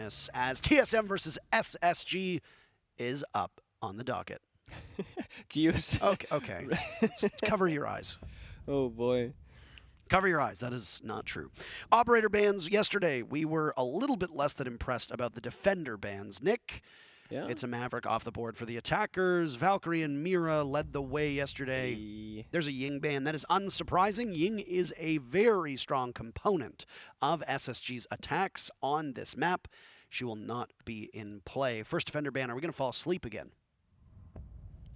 this as TSM versus SSG is up on the docket. Do you say? Okay. Cover your eyes. Oh boy. Cover your eyes. That is not true. Operator bans yesterday. We were a little bit less than impressed about the defender bans. Nick, Yeah. it's a Maverick off the board for the attackers. Valkyrie and Mira led the way yesterday. There's a Ying ban. That is unsurprising. Ying is a very strong component of SSG's attacks on this map. She will not be in play. First defender ban. Are we going to fall asleep again?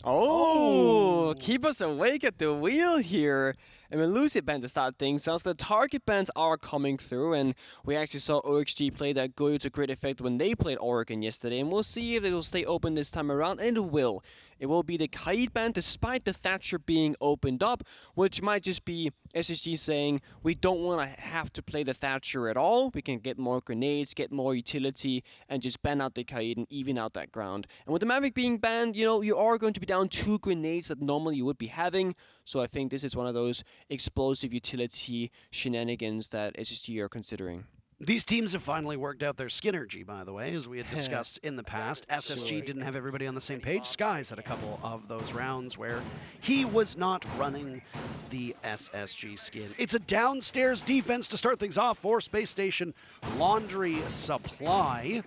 Oh, keep us awake at the wheel here. And when Lucy ban to start things out, the target bans are coming through, and we actually saw OXG play that go to great effect when they played Oregon yesterday, and we'll see if it will stay open this time around, and it will. It will be the Kaid ban despite the Thatcher being opened up, which might just be SSG saying we don't want to have to play the Thatcher at all. We can get more grenades, get more utility, and just ban out the Kaid and even out that ground. And with the Maverick being banned, you know, you are going to be down 2 grenades that normally you would be having. So I think this is one of those explosive utility shenanigans that SSG are considering. These teams have finally worked out their Skinergy, by the way, as we had discussed in the past. SSG didn't have everybody on the same page. Skies had a couple of those rounds where he was not running the SSG skin. It's a downstairs defense to start things off for Space Station Laundry Supply.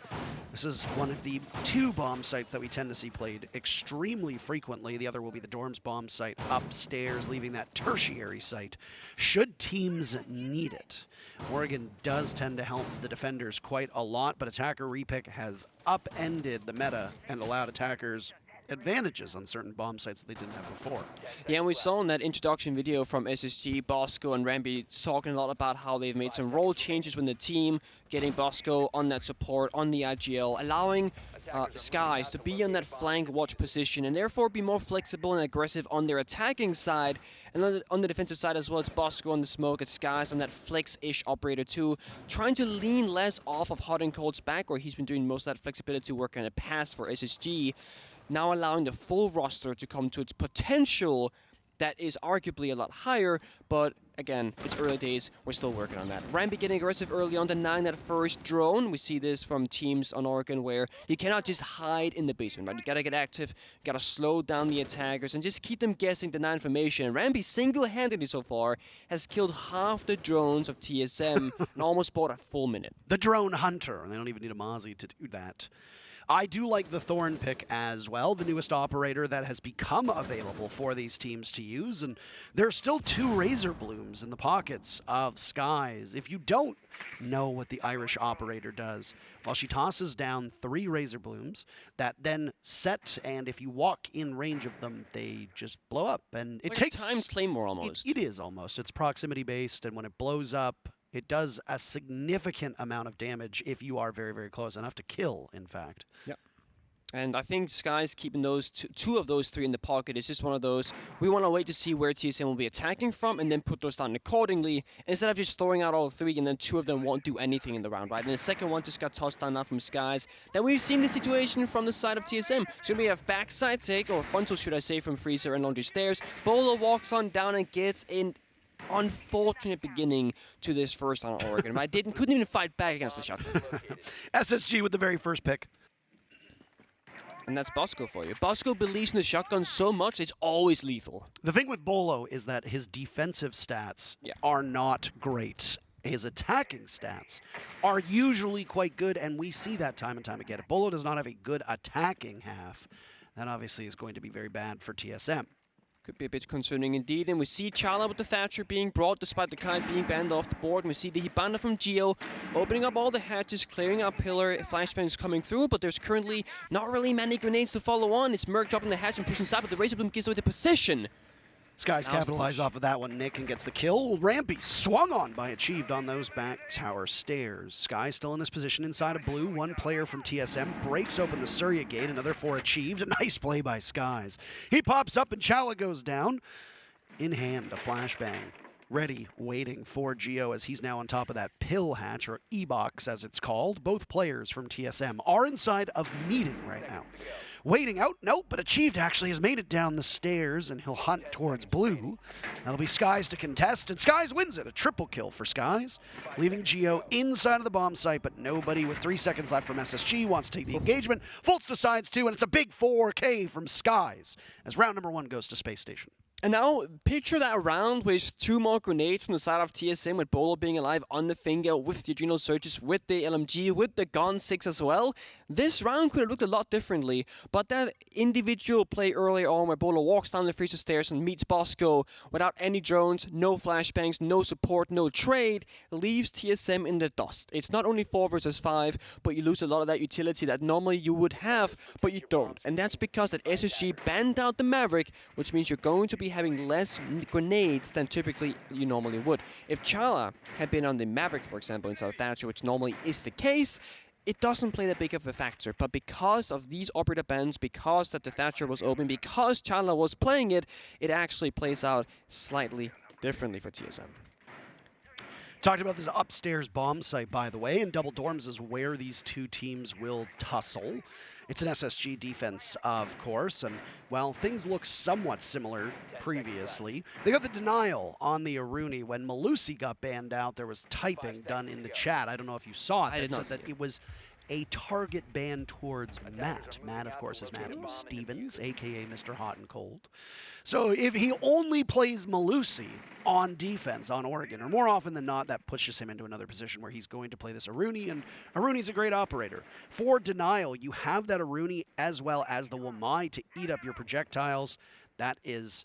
This is one of the 2 bomb sites that we tend to see played extremely frequently. The other will be the Dorms bomb site upstairs, leaving that tertiary site should teams need it. Oregon does tend to help the defenders quite a lot, but attacker repick has upended the meta and allowed attackers advantages on certain bomb sites that they didn't have before. Yeah, and we saw in that introduction video from SSG, Bosco and Rambi talking a lot about how they've made some role changes with the team, getting Bosco on that support, on the IGL, allowing Skies to be on that flank watch position and therefore be more flexible and aggressive on their attacking side. And on the defensive side as well, it's Bosco on the smoke, it's Skies on that flex-ish operator too, trying to lean less off of Hot and Cold's back, where he's been doing most of that flexibility work in the past for SSG. Now allowing the full roster to come to its potential that is arguably a lot higher, but again, it's early days, we're still working on that. Rambi getting aggressive early on, denying that first drone. We see this from teams on Oregon where you cannot just hide in the basement, right? You gotta get active, you gotta slow down the attackers and just keep them guessing, deny information. And Rambi single-handedly so far has killed half the drones of TSM and almost bought a full minute. The drone hunter, and they don't even need a Mozzie to do that. I do like the Thorn pick as well, the newest operator that has become available for these teams to use, and there are still 2 Razor Blooms in the pockets of Skies. If you don't know what the Irish operator does, well, she tosses down 3 Razor Blooms that then set, and if you walk in range of them, they just blow up. And it like takes a timed claymore almost. It is almost. It's proximity based, and when it blows up, it does a significant amount of damage if you are very, very close, enough to kill, in fact. Yep. And I think Skies keeping those 2 of those 3 in the pocket is just one of those, we want to wait to see where TSM will be attacking from and then put those down accordingly, instead of just throwing out all 3 and then 2 of them won't do anything in the round, right? And the second one just got tossed down now from Skies. Then we've seen the situation from the side of TSM. So we have backside take, or frontal should I say, from Freezer and Laundry Stairs. Bolo walks on down and gets in. Unfortunate beginning to this first on Oregon. Right? Couldn't even fight back against the shotgun. SSG with the very first pick. And that's Bosco for you. Bosco believes in the shotgun so much, it's always lethal. The thing with Bolo is that his defensive stats are not great. His attacking stats are usually quite good, and we see that time and time again. If Bolo does not have a good attacking half, that obviously is going to be very bad for TSM. Could be a bit concerning indeed. And we see Chala with the Thatcher being brought despite the Kite being banned off the board. And we see the Hibana from Geo opening up all the hatches, clearing out pillar. Flashbang is coming through, but there's currently not really many grenades to follow on. It's Merc dropping the hatch and pushing inside, but the Razor Bloom gives away the position. Skies capitalize off of that one, Nick, and gets the kill. Rampy swung on by Achieved on those back tower stairs. Sky still in this position inside of blue. 1 player from TSM breaks open the Surya gate, another for Achieved. A nice play by Skies. He pops up and Chala goes down. In hand, a flashbang. Ready, waiting for Geo as he's now on top of that pill hatch, or E-box as it's called. Both players from TSM are inside of meeting right now. waiting out. Nope, but Achieved actually has made it down the stairs, and he'll hunt towards blue. That'll be Skies to contest, and Skies wins it. A triple kill for Skies, leaving Geo inside of the bomb site, but nobody with 3 seconds left from SSG wants to take the engagement. Fultz decides to, and it's a big 4K from Skies as round number 1 goes to Space Station. And now, picture that round with 2 more grenades from the side of TSM, with Bolo being alive on the finger, with the adrenal surges, with the LMG, with the Gun 6 as well. This round could have looked a lot differently, but that individual play earlier on where Bolo walks down the freezer stairs and meets Bosco without any drones, no flashbangs, no support, no trade, leaves TSM in the dust. It's not only 4 versus 5, but you lose a lot of that utility that normally you would have, but you don't. And that's because that SSG banned out the Maverick, which means you're going to be having less grenades than typically you normally would. If Chala had been on the Maverick, for example, in South Thatcher, which normally is the case, it doesn't play that big of a factor. But because of these operator bans, because that the Thatcher was open, because Chala was playing it, it actually plays out slightly differently for TSM. Talked about this upstairs bomb site, by the way, and double dorms is where these two teams will tussle. It's an SSG defense, of course, and while things look somewhat similar previously, they got the denial on the Aruni. When Malusi got banned out, there was typing done in the chat. I don't know if you saw it. I did not said that it was a target ban towards Matt. Matt, of course, is Matthew Stevens, a.k.a. Mr. Hot and Cold. So if he only plays Malusi on defense on Oregon, or more often than not, that pushes him into another position where he's going to play this Aruni, and Aruni's a great operator. For denial, you have that Aruni as well as the Wamai to eat up your projectiles. That is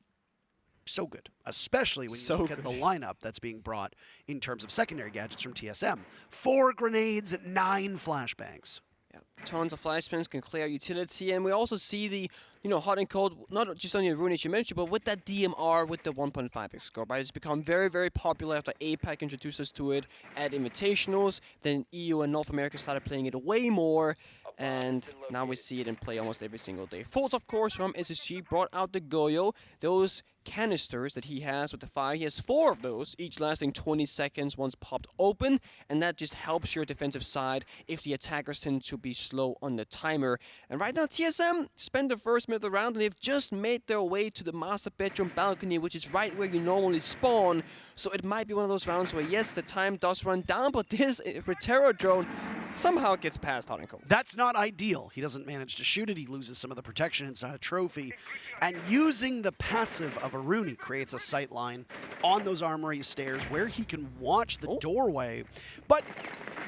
so good, especially when you look at the lineup that's being brought in terms of secondary gadgets from TSM. 4 grenades, 9 flashbangs. Yeah, tons of flashbangs can clear utility, and we also see the hot and cold, not just on the Rune as you mentioned, but with that DMR with the 1.5x score. Right? It's become very, very popular after APAC introduced us to it at Invitationals. Then EU and North America started playing it way more, and now we see it in play almost every single day. Fultz, of course, from SSG brought out the Goyo, those canisters that he has with the fire. He has 4 of those, each lasting 20 seconds once popped open, and that just helps your defensive side if the attackers tend to be slow on the timer. And right now, TSM spent the first minute of the round, and they've just made their way to the master bedroom balcony, which is right where you normally spawn. So it might be one of those rounds where, yes, the time does run down, but this Retero drone somehow gets past Hot and Cold. That's not ideal. He doesn't manage to shoot it. He loses some of the protection inside a trophy. And using the passive of Aruni creates a sight line on those armory stairs where he can watch the doorway, but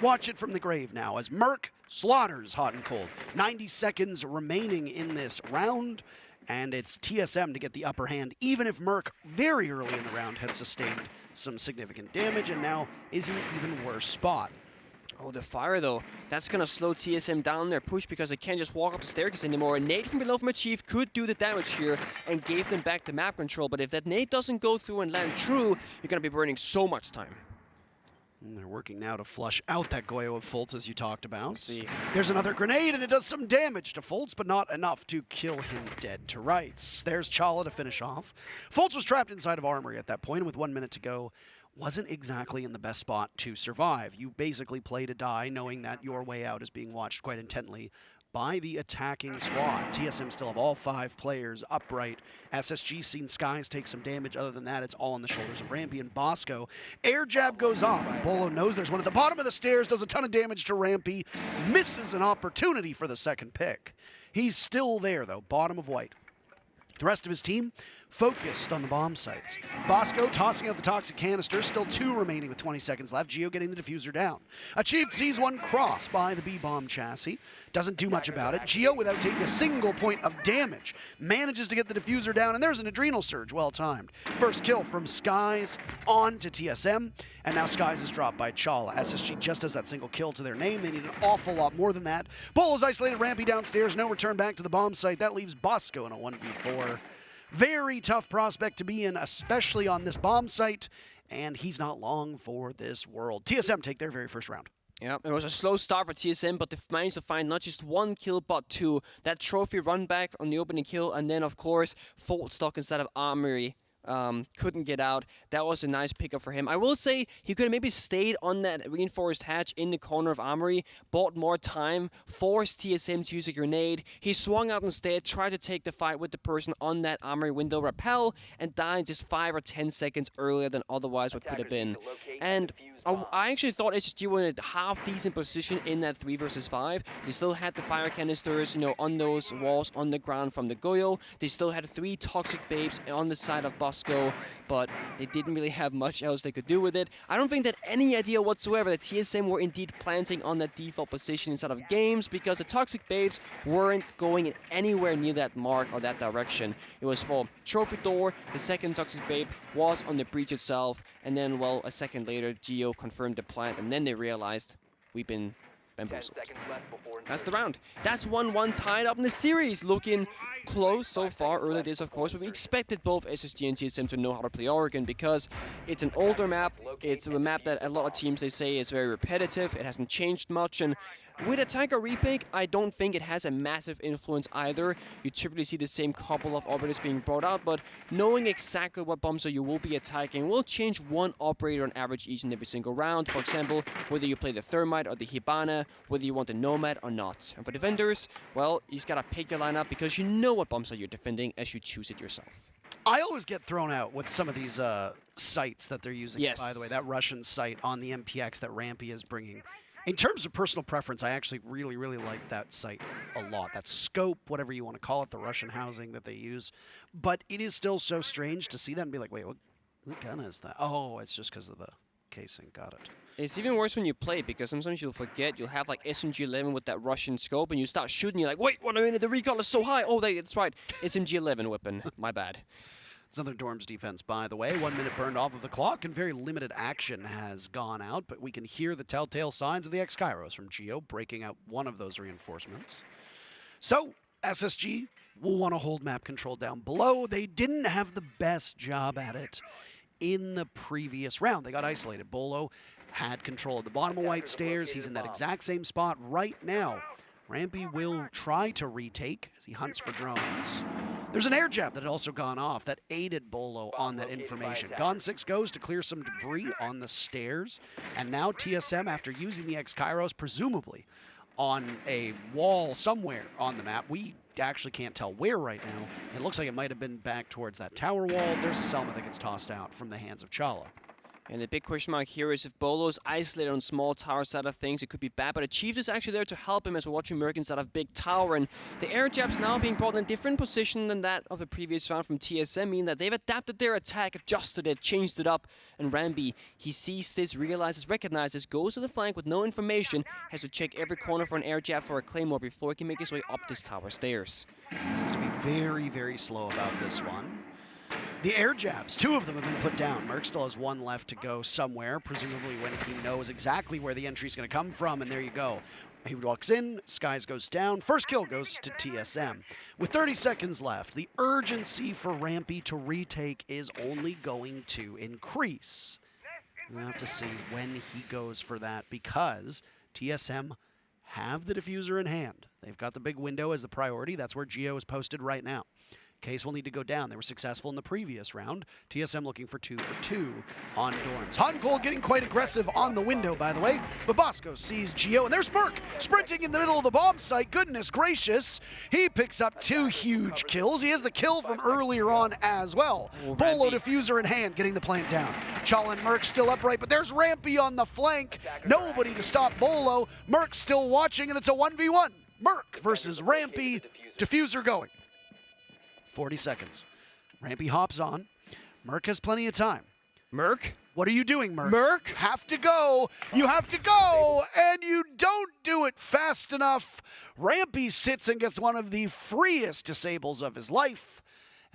watch it from the grave now as Merc slaughters Hot and Cold. 90 seconds remaining in this round, and it's TSM to get the upper hand, even if Merc very early in the round had sustained some significant damage and now is in an even worse spot. Oh, the fire, though. That's going to slow TSM down their push because they can't just walk up the staircase anymore. A nade from below from Achieve could do the damage here and gave them back the map control. But if that nade doesn't go through and land true, you're going to be burning so much time. And they're working now to flush out that Goyo of Fultz, as you talked about. Let's see. There's another grenade, and it does some damage to Fultz, but not enough to kill him dead to rights. There's Chala to finish off. Fultz was trapped inside of armory at that point, and with 1 minute to go, wasn't exactly in the best spot to survive. You basically play to die, knowing that your way out is being watched quite intently by the attacking squad. TSM still have all 5 players upright. SSG seen Skies take some damage. Other than that, it's all on the shoulders of Rampy and Bosco. Air jab goes off. Bolo knows there's one at the bottom of the stairs, does a ton of damage to Rampy, misses an opportunity for the second pick. He's still there, though, bottom of white. The rest of his team focused on the bomb sites. Bosco tossing out the toxic canister, still 2 remaining with 20 seconds left. Geo getting the diffuser down. Achieved sees one cross by the B-bomb chassis. Doesn't do much about it. Geo, without taking a single point of damage, manages to get the diffuser down, and there's an adrenal surge, well timed. First kill from Skies on to TSM, and now Skies is dropped by Chala. SSG just has that single kill to their name. They need an awful lot more than that. Bolo's isolated Rampy downstairs, no return back to the bomb site. That leaves Bosco in a 1v4. Very tough prospect to be in, especially on this bomb site, and he's not long for this world. TSM take their very first round. Yeah, it was a slow start for TSM, but they managed to find not just 1 kill, but 2. That trophy run back on the opening kill, and then, of course, Fultz stuck inside of Armory couldn't get out. That was a nice pickup for him. I will say he could have maybe stayed on that reinforced hatch in the corner of Armory, bought more time, forced TSM to use a grenade. He swung out instead, tried to take the fight with the person on that Armory window, rappel, and died just 5 or 10 seconds earlier than otherwise what could have been. And I actually thought SSG were in a half-decent position in that 3 versus 5. They still had the fire canisters, on those walls on the ground from the Goyo. They still had 3 toxic babes on the side of Bosco, but they didn't really have much else they could do with it. I don't think that any idea whatsoever that TSM were indeed planting on that default position inside of games, because the toxic babes weren't going anywhere near that mark or that direction. It was for trophy door, the second toxic babe was on the breach itself, and then, well, a second later, Geo confirmed the plant, and then they realized we've been bamboozled. That's the round. That's 1-1 tied up in the series. Looking close so far. Early days, of course, but we expected both SSG and TSM to know how to play Oregon because it's an older map. It's a map that a lot of teams, they say, is very repetitive. It hasn't changed much, and with a Tiger repick, I don't think it has a massive influence either. You typically see the same couple of operators being brought out, but knowing exactly what bombs you will be attacking will change one operator on average each and every single round. For example, whether you play the Thermite or the Hibana, whether you want the Nomad or not. And for defenders, well, you just gotta pick your lineup because you know what bombs you're defending as you choose it yourself. I always get thrown out with some of these sites that they're using, yes. By the way. That Russian site on the MPX that Rampy is bringing. In terms of personal preference, I actually really, really like that site a lot. That scope, whatever you want to call it, the Russian housing that they use. But it is still so strange to see that and be like, wait, what gun is that? Oh, it's just because of the casing. Got it. It's even worse when you play because sometimes you'll forget. You'll have like SMG-11 with that Russian scope and you start shooting. You're like, wait, what a minute, the recoil is so high. Oh, that's right. SMG-11 weapon. My bad. It's another Dorms defense, by the way. 1 minute burned off of the clock, and very limited action has gone out, but we can hear the telltale signs of the X-Kairos from Geo breaking out one of those reinforcements. So, SSG will want to hold map control down below. They didn't have the best job at it in the previous round. They got isolated. Bolo had control of the bottom of White Stairs. He's in that exact same spot right now. Rampy will try to retake as he hunts for drones. There's an air jab that had also gone off that aided Bolo on that information. Gon 6 goes to clear some debris on the stairs, and now TSM, after using the X-Kairos, presumably on a wall somewhere on the map, we actually can't tell where right now. It looks like it might have been back towards that tower wall. There's a Selma that gets tossed out from the hands of Chala. And the big question mark here is if Bolo's isolated on small tower side of things, it could be bad. But Achieved is actually there to help him as we're watching Merc inside of big tower. And the air jab's now being brought in a different position than that of the previous round from TSM, meaning that they've adapted their attack, adjusted it, changed it up. And Rambi, he sees this, realizes, recognizes, goes to the flank with no information, has to check every corner for an air jab for a claymore before he can make his way up this tower stairs. Seems to be very, very slow about this one. The air jabs, 2 of them have been put down. Merc still has 1 left to go somewhere, presumably when he knows exactly where the entry's going to come from, and there you go. He walks in, Skies goes down, first kill goes to TSM. With 30 seconds left, the urgency for Rampy to retake is only going to increase. We'll have to see when he goes for that because TSM have the diffuser in hand. They've got the big window as the priority. That's where Geo is posted right now. Case will need to go down. They were successful in the previous round. TSM looking for 2 for 2 on Dorms. Hot and Cold getting quite aggressive on the window, by the way. But Bosco sees Geo, and there's Merc sprinting in the middle of the bomb site. Goodness gracious. He picks up 2 huge kills. He has the kill from earlier on as well. Bolo diffuser in hand, getting the plant down. Chala and Merc still upright, but there's Rampy on the flank. Nobody to stop Bolo. Merc still watching, and it's a 1v1. Merc versus Rampy. Diffuser going. 40 seconds. Rampy hops on. Merc has plenty of time. Merc? What are you doing, Merc? Merc? Have to go. You have to go, and you don't do it fast enough. Rampy sits and gets one of the freest disables of his life.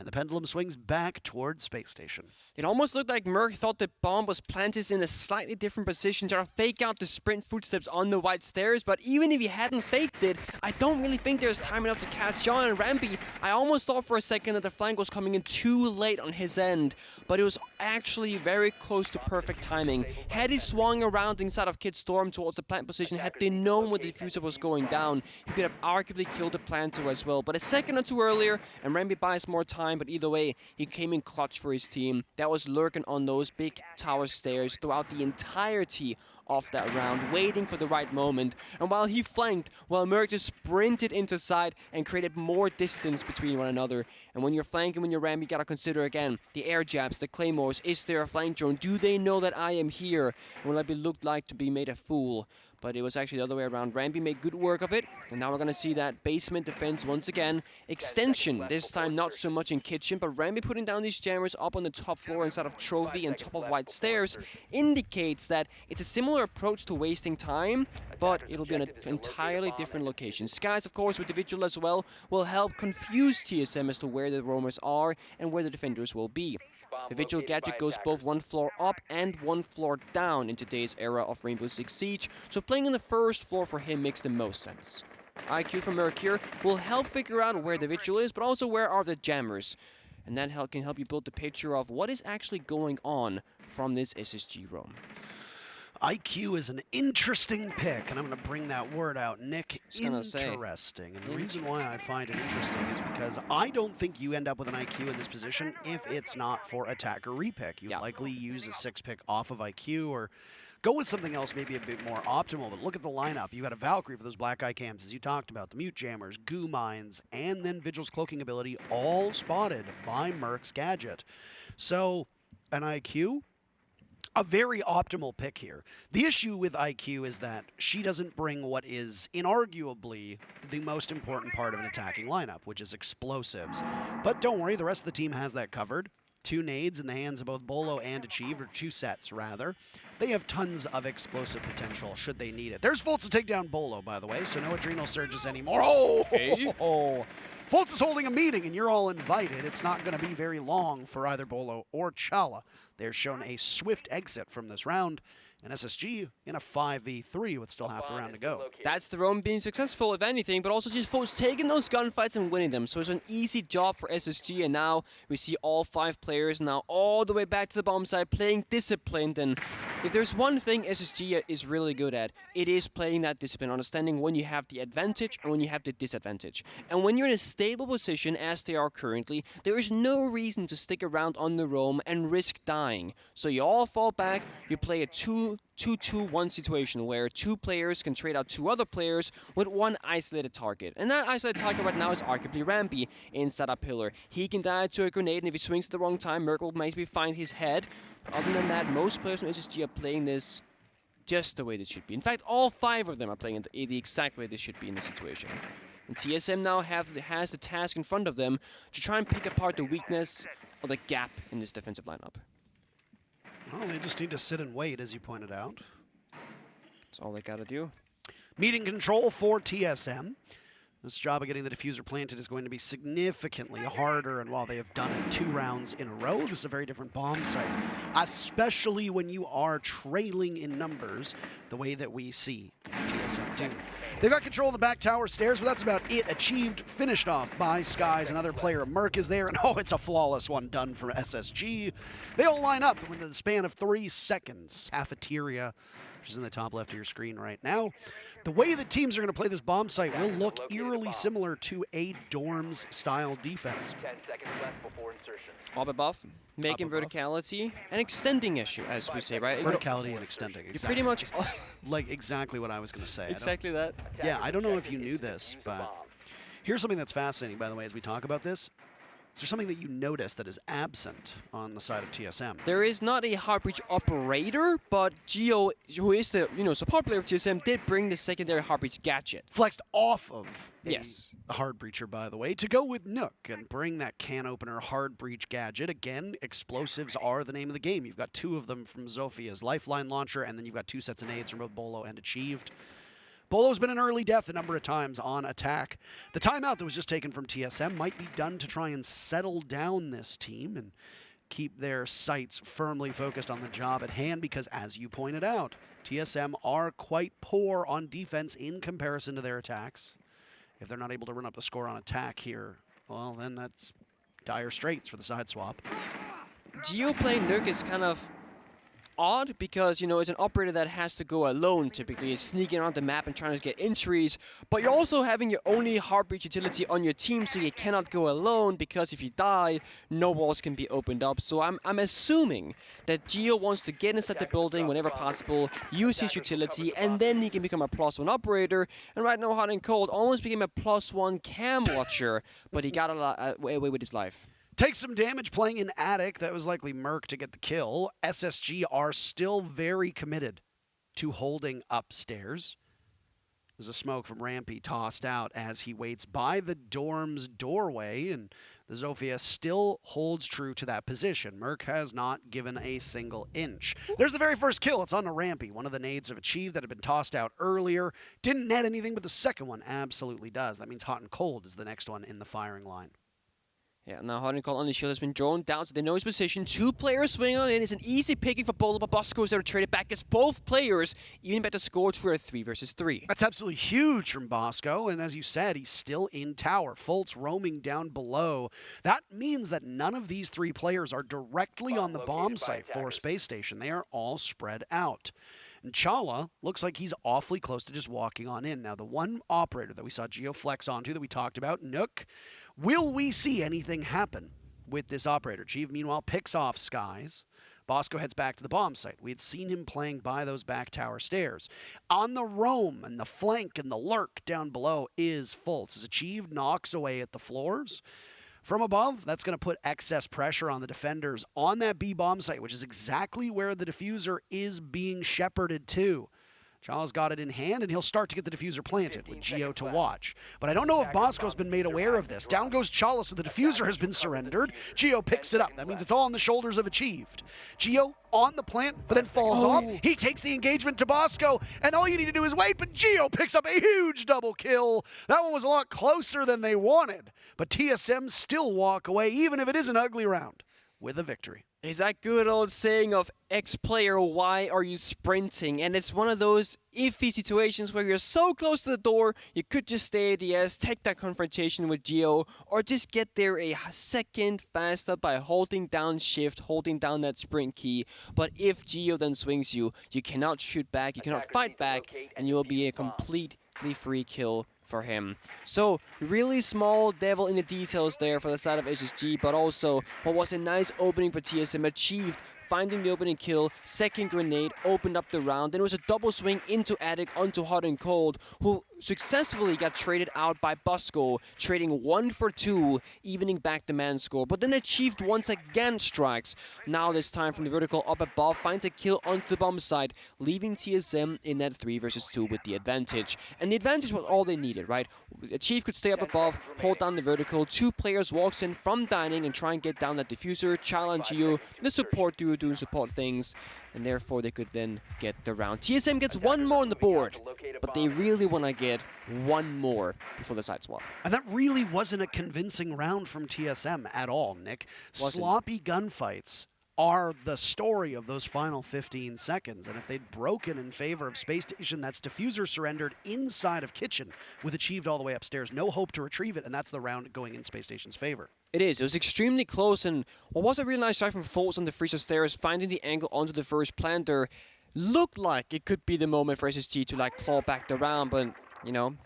And the pendulum swings back towards Space Station. It almost looked like Merc thought the bomb was planted in a slightly different position, trying to fake out the sprint footsteps on the White Stairs, but even if he hadn't faked it, I don't really think there's time enough to catch on. And Rampy, I almost thought for a second that the flank was coming in too late on his end, but it was actually very close to perfect timing. Had he swung around inside of Kid Storm towards the plant position, had they known where the diffuser was going down, he could have arguably killed the planter as well. But a second or two earlier, and Rampy buys more time, time, but either way, he came in clutch for his team. That was lurking on those big tower stairs throughout the entirety of that round, waiting for the right moment. And while he flanked, Merc just sprinted into side and created more distance between one another. And when you're flanking, when you're Ram, you gotta consider again the air jabs, the claymores. Is there a flank drone? Do they know that I am here? And will I be looked like to be made a fool? But it was actually the other way around. Rambi made good work of it, and now we're gonna see that basement defense once again. Extension, this time not so much in kitchen, but Rambi putting down these jammers up on the top floor instead of trophy and top of white stairs indicates that it's a similar approach to wasting time, but it'll be on an entirely different location. Skies, of course, with the Vigil as well, will help confuse TSM as to where the roamers are and where the defenders will be. The Vigil gadget goes both one floor up and one floor down in today's era of Rainbow Six Siege, so playing on the first floor for him makes the most sense. IQ from Merc here will help figure out where the Vigil is, but also where are the jammers. And that can help you build the picture of what is actually going on from this SSG roam. IQ is an interesting pick, and I'm going to bring that word out, Nick. Interesting. And the reason why I find it interesting is because I don't think you end up with an IQ in this position if it's not for attacker repick. You likely use a 6-pick off of IQ or go with something else maybe a bit more optimal. But look at the lineup. You got a Valkyrie for those black eye cams, as you talked about, the mute jammers, goo mines, and then Vigil's cloaking ability, all spotted by Merc's gadget. So an IQ, a very optimal pick here. The issue with IQ is that she doesn't bring what is inarguably the most important part of an attacking lineup, which is explosives. But don't worry, the rest of the team has that covered. 2 nades in the hands of both Bolo and Achieve, or 2 sets rather. They have tons of explosive potential should they need it. There's Fultz to take down Bolo, by the way, so no adrenal surges anymore. Oh! Hey. Fultz is holding a meeting, and you're all invited. It's not going to be very long for either Bolo or Chala. They're shown a swift exit from this round, and SSG in a 5v3 with still half the round to go. That's the roam being successful, if anything, but also just Fultz taking those gunfights and winning them. So it's an easy job for SSG, and now we see all 5 players now all the way back to the bomb site playing disciplined. And if there's one thing SSG is really good at, it is playing that discipline, understanding when you have the advantage and when you have the disadvantage. And when you're in a stable position, as they are currently, there is no reason to stick around on the roam and risk dying. So you all fall back, you play a 2-2-1 situation where 2 players can trade out 2 other players with 1 isolated target. And that isolated target right now is arguably Rambi inside a pillar. He can die to a grenade, and if he swings at the wrong time, Merc will maybe find his head. Other than that, most players from SSG are playing this just the way this should be. In fact, all 5 of them are playing it the exact way this should be in this situation. And TSM now has the task in front of them to try and pick apart the weakness or the gap in this defensive lineup. Well, they just need to sit and wait, as you pointed out. That's all they gotta do. Meeting control for TSM. This job of getting the diffuser planted is going to be significantly harder, and while they have done it 2 rounds in a row, this is a very different bomb site, especially when you are trailing in numbers the way that we see TSM do. They've got control of the back tower stairs, but that's about it. Achieved, finished off by Skies. Another player, Merc, is there, and oh, it's a flawless one done from SSG. They all line up within the span of 3 seconds. Cafeteria, which is in the top left of your screen right now. The way the teams are going to play this bomb site will look eerily similar to a dorms-style defense. 10 seconds left before insertion. Up above, making verticality and extending issue, as we say, right? Verticality and extending, exactly. Pretty much like exactly what I was going to say. Exactly that. Yeah, I don't know if you knew this, but here's something that's fascinating, by the way, as we talk about this. Is there something that you notice that is absent on the side of TSM? There is not a hard breach operator, but Geo, who is the support player of TSM, did bring the secondary hard breach gadget. Flexed off of a hard breacher, by the way, to go with Nook and bring that can opener hard breach gadget. Again, explosives are the name of the game. You've got 2 of them from Zophia's Lifeline launcher, and then you've got 2 sets of nades from both Bolo and Achieved. Bolo's been an early death a number of times on attack. The timeout that was just taken from TSM might be done to try and settle down this team and keep their sights firmly focused on the job at hand because, as you pointed out, TSM are quite poor on defense in comparison to their attacks. If they're not able to run up the score on attack here, well, then that's dire straits for the side swap. Geo playing Nook is kind of odd because, it's an operator that has to go alone typically, sneaking around the map and trying to get entries, but you're also having your only heartbeat utility on your team, so you cannot go alone because if you die, no walls can be opened up. So I'm assuming that Gio wants to get inside the building whenever possible, use his utility, and then he can become a +1 operator. And right now, Hot and Cold almost became a +1 cam watcher, but he got away with his life. Takes some damage playing in Attic. That was likely Merc to get the kill. SSG are still very committed to holding upstairs. There's a smoke from Rampy tossed out as he waits by the dorm's doorway, and the Zofia still holds true to that position. Merc has not given a single inch. There's the very first kill. It's on the Rampy. One of the nades have achieved that had been tossed out earlier. Didn't net anything, but the second one absolutely does. That means Hot and Cold is the next one in the firing line. Yeah, now Hot and Cold on the shield has been drawn down, so they know his position. 2 players swing on it. It's an easy picking for Bolo, but Bosco is there to trade it back. Gets both players, even better scored for a 3 versus 3. That's absolutely huge from Bosco, and as you said, he's still in tower. Fultz roaming down below. That means that none of these 3 players are directly on the bomb site for Space Station. They are all spread out. And Chala looks like he's awfully close to just walking on in. Now, the one operator that we saw Geo flex onto that we talked about, Nook, will we see anything happen with this operator? Chief, meanwhile, picks off Skies. Bosco heads back to the bomb site. We had seen him playing by those back tower stairs. On the roam and the flank and the lurk down below is Fultz. As Achieved knocks away at the floors. From above, that's going to put excess pressure on the defenders on that B bomb site, which is exactly where the diffuser is being shepherded to. Chala's got it in hand, and he'll start to get the diffuser planted with Geo to watch. But I don't know if Bosco's been made aware of this. Down goes Chala, so the diffuser has been surrendered. Geo picks it up. That means it's all on the shoulders of Achieved. Geo on the plant, but then falls off. He takes the engagement to Bosco, and all you need to do is wait, but Geo picks up a huge double kill. That one was a lot closer than they wanted, but TSM still walk away, even if it is an ugly round, with a victory. Is that good old saying of X-player, why are you sprinting? And it's one of those iffy situations where you're so close to the door, you could just stay at the S, take that confrontation with Geo, or just get there a second faster by holding down shift, holding down that sprint key. But if Geo then swings you, you cannot shoot back, you cannot fight back, and you will be a completely free kill for him. So really small devil in the details there for the side of SSG, but also what was a nice opening for TSM achieved, finding the opening kill, second grenade, opened up the round, then it was a double swing into Attic onto Hot and Cold, who successfully got traded out by Bosco, trading 1 for 2, evening back the man score, but then Achieved once again strikes. Now this time from the vertical up above, finds a kill onto the bomb site, leaving TSM in that 3 versus 2 with the advantage. And the advantage was all they needed, right? Achieved could stay up above, hold down the vertical, 2 players walks in from dining and try and get down that diffuser, challenge you, the support duo doing support things, and therefore they could then get the round. TSM gets 1 more on the board, but they really want to get 1 more before the side swap. And that really wasn't a convincing round from TSM at all, Nick. Sloppy gunfights are the story of those final 15 seconds. And if they'd broken in favor of Space Station, that's diffuser surrendered inside of Kitchen with Achieved all the way upstairs. No hope to retrieve it, and that's the round going in Space Station's favor. It is. It was extremely close, and what was a really nice shot from Fultz on the freezer stairs, finding the angle onto the first planter. Looked like it could be the moment for SSG to like claw back the round, but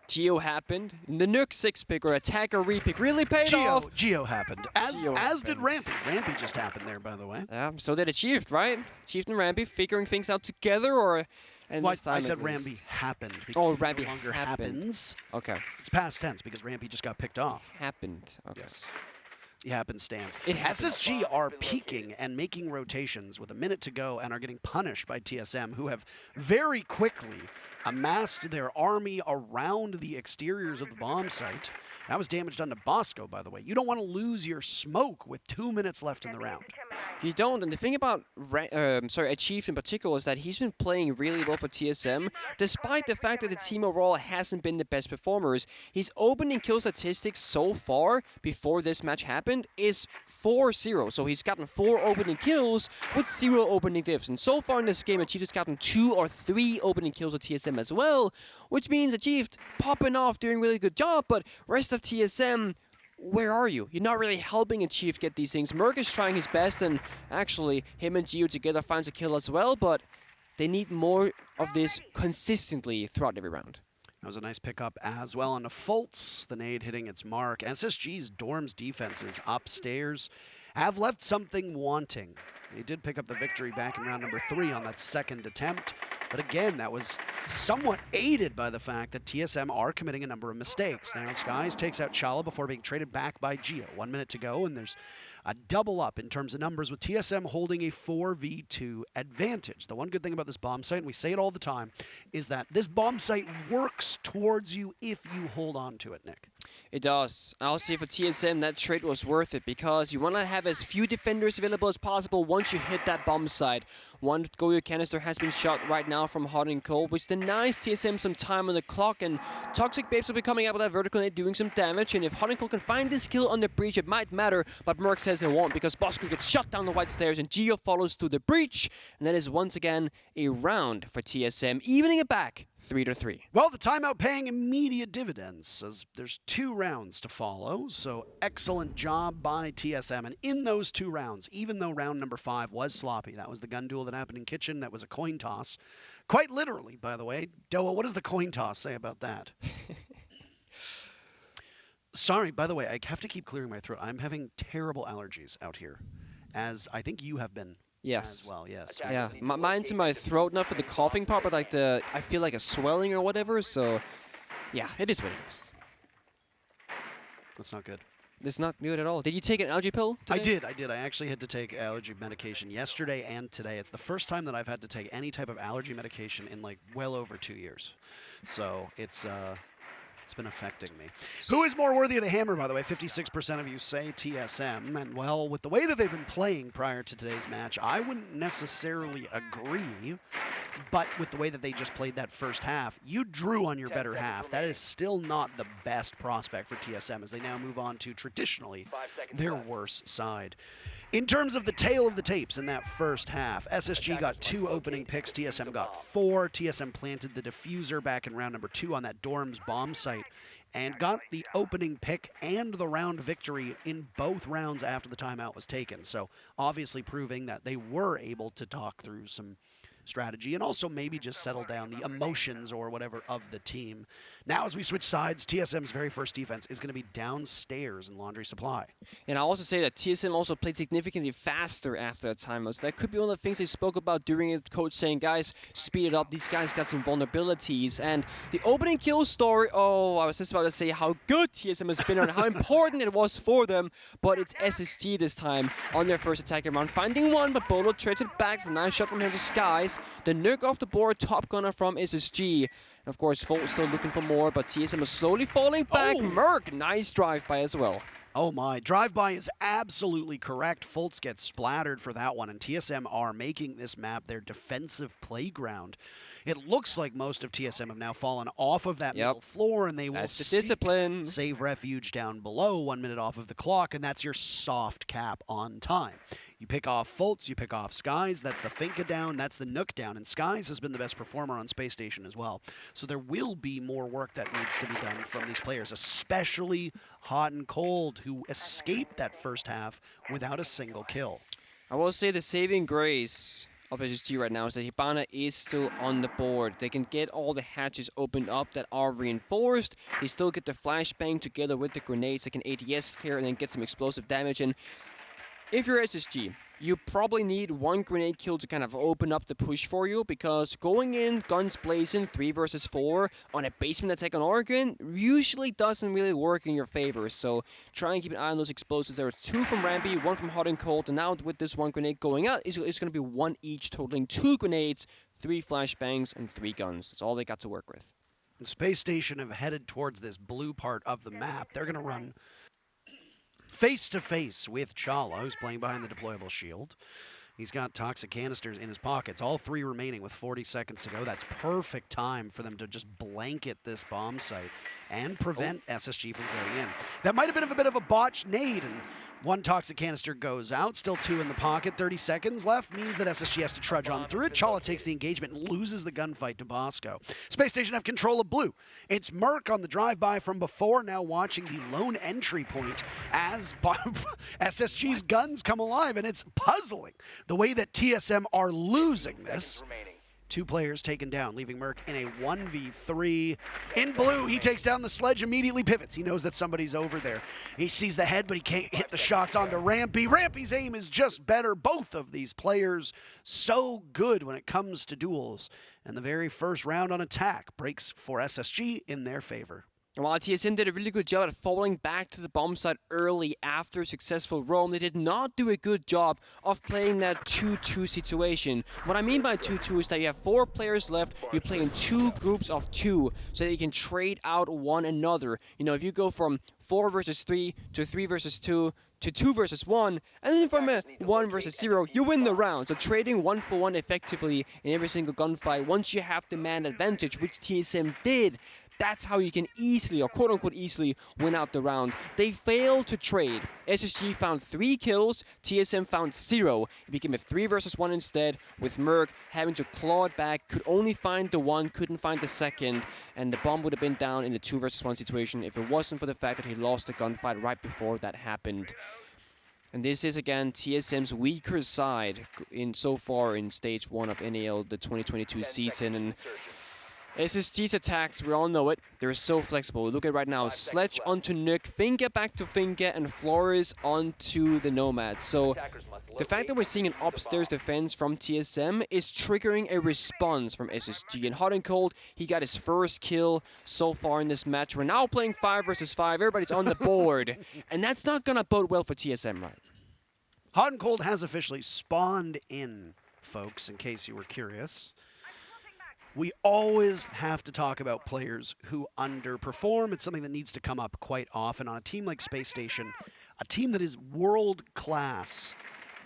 Geo happened. The Nook 6-pick or attacker repick really paid off. Geo happened. As did Rampy. Rampy just happened there, by the way. Yeah, so did Achieved, right? Achieved and Rampy figuring things out together, or... And well, I said Rampy happened. Oh, Rampy no longer happens. Okay. It's past tense because Rampy just got picked off. Happened. Okay. Yes. The happenstance. It happens. SSG are peaking and making rotations with a minute to go and are getting punished by TSM, who have very quickly amassed their army around the exteriors of the bomb site. That was damage done to Bosco, by the way. You don't want to lose your smoke with 2 minutes left in the round. You don't, and the thing about Achieved in particular is that he's been playing really well for TSM, despite the fact that the team overall hasn't been the best performers. His opening kill statistics so far, before this match happened, is 4-0. So he's gotten 4 opening kills with 0 opening diffs. And so far in this game, Achieved has gotten 2 or 3 opening kills with TSM as well, which means Achieved popping off, doing a really good job, but rest of TSM where are you? You're not really helping Achieve get these things. Merc is trying his best, and actually, him and Gio together finds a kill as well, but they need more of this consistently throughout every round. That was a nice pickup as well on the Fultz. The nade hitting its mark. SSG's Dorm's defenses upstairs have left something wanting. They did pick up the victory back in round number 3 on that second attempt. But again, that was somewhat aided by the fact that TSM are committing a number of mistakes. Now, Skies takes out Chala before being traded back by Gio. 1 minute to go, and there's a double up in terms of numbers with TSM holding a 4v2 advantage. The one good thing about this bomb site, and we say it all the time, is that this bomb site works towards you if you hold on to it, Nick. It does. I'll say for TSM, that trade was worth it because you want to have as few defenders available as possible once you hit that bomb site. One Goyo canister has been shot right now from Hot and Cold, which denies TSM some time on the clock, and Toxic Babes will be coming out with that vertical nade doing some damage, and if Hot and Cold can find this kill on the breach, it might matter, but Merc says it won't because Bosco gets shot down the white stairs, and Gio follows to the breach, and that is once again a round for TSM, evening it back 3-3. Well, the timeout paying immediate dividends as there's 2 rounds to follow, so excellent job by TSM. And in those 2 rounds, even though round number 5 was sloppy, that was the gun duel that happened in Kitchen, that was a coin toss. Quite literally, by the way. Doa, what does the coin toss say about that? Sorry, by the way, I have to keep clearing my throat. I'm having terrible allergies out here, as I think you have been. Yes. As well, yes. Yeah, mine's in my throat, not for the coughing part, but like I feel like a swelling or whatever, so yeah, it is what it is. That's not good. It's not good at all. Did you take an allergy pill today? I did. I actually had to take allergy medication yesterday and today. It's the first time that I've had to take any type of allergy medication in like well over 2 years. So it's been affecting me. Who is more worthy of the hammer, by the way? 56% of you say TSM. And, well, with the way that they've been playing prior to today's match, I wouldn't necessarily agree. But with the way that they just played that first half, you drew on your better half. That is still not the best prospect for TSM as they now move on to, traditionally, their worst side. In terms of the tail of the tapes in that first half, SSG got 2 opening picks, TSM got 4. TSM planted the diffuser back in round number 2 on that Dorm's bomb site and got the opening pick and the round victory in both rounds after the timeout was taken. So obviously proving that they were able to talk through some strategy and also maybe just settle down the emotions or whatever of the team. Now as we switch sides, TSM's very first defense is going to be downstairs in Laundry Supply. And I'll also say that TSM also played significantly faster after that timeout. So that could be one of the things they spoke about during it, coach saying, guys, speed it up. These guys got some vulnerabilities. And the opening kill story, oh, I was just about to say how good TSM has been and how important it was for them. But it's SSG this time on their first attack round, finding one, but Bolo trades it back. It's a nice shot from him to Skies. The nuke off the board, top gunner from SSG. And of course, Volt still looking for more, but TSM is slowly falling back. Oh. Merc, nice drive-by as well. Oh my, drive-by is absolutely correct. Fultz gets splattered for that one, and TSM are making this map their defensive playground. It looks like most of TSM have now fallen off of that middle floor, and they will That's the discipline. save refuge down below, 1 minute off of the clock, and that's your soft cap on time. You pick off Fultz, you pick off Skies, that's the Finka down, that's the Nook down, and Skies has been the best performer on Space Station as well. So there will be more work that needs to be done from these players, especially Hot and Cold, who escaped that first half without a single kill. I will say the saving grace of SSG right now is that Hibana is still on the board. They can get all the hatches opened up that are reinforced. They still get the flashbang together with the grenades. They can ADS clear and then get some explosive damage. And if you're SSG, you probably need 1 grenade kill to kind of open up the push for you, because going in, guns blazing, 3 versus 4 on a basement attack on Oregon usually doesn't really work in your favor. So try and keep an eye on those explosives. There are 2 from Rampy, 1 from Hot and Cold, and now with this 1 grenade going out, it's going to be 1 each, totaling 2 grenades, 3 flashbangs, and 3 guns. That's all they got to work with. And Space Station have headed towards this blue part of the map. They're going to run face-to-face with Chala, who's playing behind the deployable shield. He's got toxic canisters in his pockets, all 3 remaining with 40 seconds to go. That's perfect time for them to just blanket this bomb site and prevent SSG from going in. That might have been a bit of a botched nade, and One toxic canister goes out, still 2 in the pocket, 30 seconds left, means that SSG has to trudge on through it. Chala takes the engagement and loses the gunfight to Bosco. Space Station have control of blue. It's Merc on the drive-by from before, now watching the lone entry point as SSG's guns come alive, and it's puzzling the way that TSM are losing this. 2 players taken down, leaving Merc in a 1v3. In blue, he takes down the sledge, immediately pivots. He knows that somebody's over there. He sees the head, but he can't hit the shots onto Rampy. Rampy's aim is just better. Both of these players so good when it comes to duels. And the very first round on attack breaks for SSG in their favor. While TSM did a really good job at falling back to the bomb site early after a successful roam, they did not do a good job of playing that 2-2 situation. What I mean by 2-2 is that you have 4 players left, you play in 2 groups of 2 so that you can trade out one another. You know, if you go from 4 versus 3 to 3 versus 2 to 2 versus 1, and then from a 1 versus 0, you win the round. So trading 1-for-1 effectively in every single gunfight, once you have the man advantage, which TSM did, that's how you can easily, or quote-unquote easily, win out the round. They failed to trade. SSG found 3 kills, TSM found 0. It became a 3 versus 1 instead, with Merc having to claw it back, could only find the 1, couldn't find the second, and the bomb would have been down in a 2 versus 1 situation if it wasn't for the fact that he lost the gunfight right before that happened. And this is, again, TSM's weaker side so far in Stage 1 of NAL, the 2022 season. And SSG's attacks, we all know it, they're so flexible. Look at right now, Sledge onto Nuke, Finger back to Finger, and Flores onto the Nomad. So the fact that we're seeing an upstairs defense from TSM is triggering a response from SSG. And Hot and Cold, he got his first kill so far in this match. We're now playing 5 versus 5, everybody's on the board. And that's not gonna bode well for TSM, right? Hot and Cold has officially spawned in, folks, in case you were curious. We always have to talk about players who underperform. It's something that needs to come up quite often on a team like Space Station, a team that is world class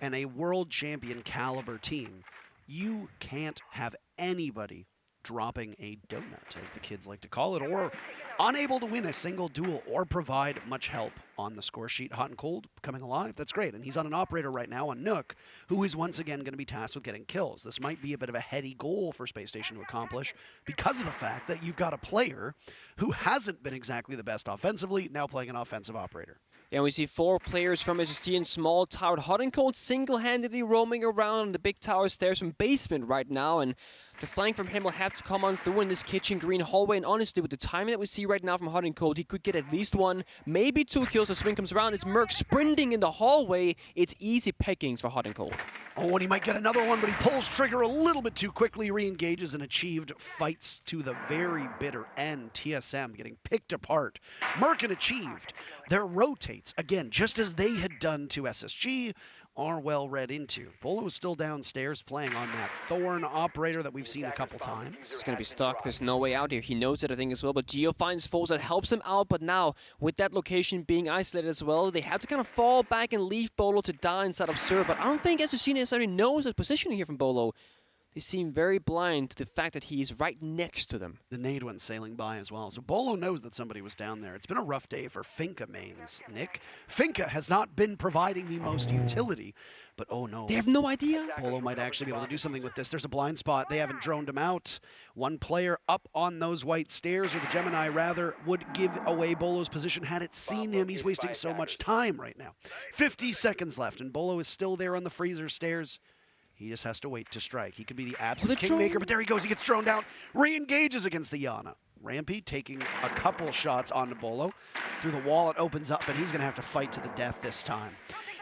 and a world champion caliber team. You can't have anybody dropping a donut, as the kids like to call it, or unable to win a single duel or provide much help on the score sheet. Hot and Cold coming alive, that's great. And he's on an operator right now on Nook, who is once again going to be tasked with getting kills. This might be a bit of a heady goal for Space Station to accomplish because of the fact that you've got a player who hasn't been exactly the best offensively, now playing an offensive operator. And we see 4 players from SSG in small tower. Hot and Cold single-handedly roaming around on the big tower stairs from basement right now. And the flank from him will have to come on through in this kitchen green hallway. And honestly, with the timing that we see right now from Hot and Cold, he could get at least 1, maybe 2 kills as swing comes around. It's Merc sprinting in the hallway. It's easy pickings for Hot and Cold. Oh, and he might get another one, but he pulls trigger a little bit too quickly, re-engages, and achieved fights to the very bitter end. TSM getting picked apart. Merkin achieved. Their rotates, again, just as they had done to SSG, are well read into. Bolo is still downstairs playing on that Thorn operator that we've seen a couple times. He's going to be stuck. There's no way out here. He knows it, I think, as well. But Geo finds foes that helps him out. But now, with that location being isolated as well, they have to kind of fall back and leave Bolo to die inside of Sir. But I don't think SSG necessarily knows the positioning here from Bolo. They seem very blind to the fact that he's right next to them. The nade went sailing by as well. So Bolo knows that somebody was down there. It's been a rough day for Finka mains, Nick. Finka has not been providing the most utility, but oh no. They have no idea. Bolo might actually be able to do something with this. There's a blind spot. They haven't droned him out. One player up on those white stairs, or the Gemini rather, would give away Bolo's position had it seen him. He's wasting so much time right now. 50 seconds left, and Bolo is still there on the freezer stairs. He just has to wait to strike. He could be the absolute kingmaker, but there he goes. He gets thrown down, re-engages against the Yana. Rampy taking a couple shots onto Bolo. Through the wall, it opens up, and he's going to have to fight to the death this time.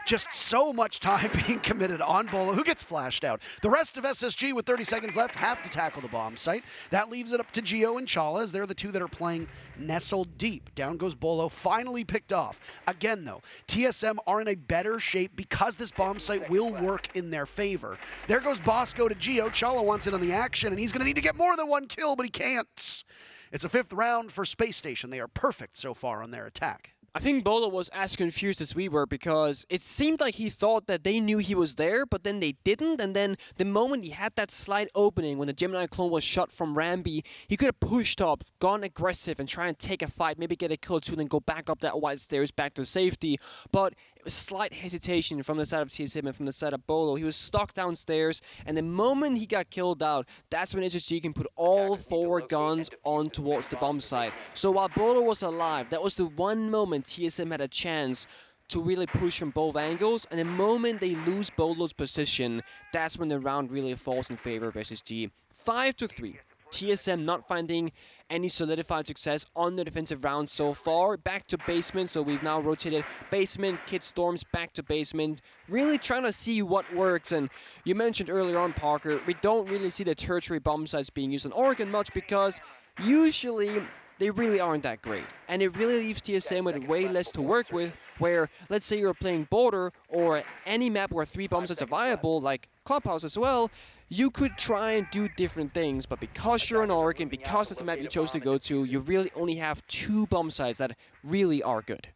Just so much time being committed on Bolo, who gets flashed out. The rest of SSG, with 30 seconds left, have to tackle the bomb site. That leaves it up to Geo and Chala, as they're the 2 that are playing nestled deep. Down goes Bolo, finally picked off. Again, though, TSM are in a better shape because this bomb site will work in their favor. There goes Bosco to Geo. Chala wants it on the action, and he's going to need to get more than 1 kill, but he can't. It's a 5th round for Space Station. They are perfect so far on their attack. I think Bolo was as confused as we were because it seemed like he thought that they knew he was there, but then they didn't. And then the moment he had that slight opening when the Gemini clone was shot from Ramby, he could have pushed up, gone aggressive, and try and take a fight, maybe get a kill or 2, then go back up that white stairs back to safety. But a slight hesitation from the side of TSM and from the side of Bolo. He was stuck downstairs, and the moment he got killed out, that's when SSG can put all 4 guns on towards the bomb site. So while Bolo was alive, that was the one moment TSM had a chance to really push from both angles, and the moment they lose Bolo's position, that's when the round really falls in favor of SSG. 5-3. TSM not finding any solidified success on the defensive round so far. Back to basement, so we've now rotated basement, Kid Storms back to basement, really trying to see what works. And you mentioned earlier on, Parker, we don't really see the tertiary bomb sites being used on Oregon much because usually they really aren't that great. And it really leaves TSM with way less to work with, where, let's say you're playing Border or any map where 3 bomb sites are viable, like Clubhouse as well, you could try and do different things, but because you're in Oregon, because it's a map you chose to go to, you really only have 2 bomb sites that really are good.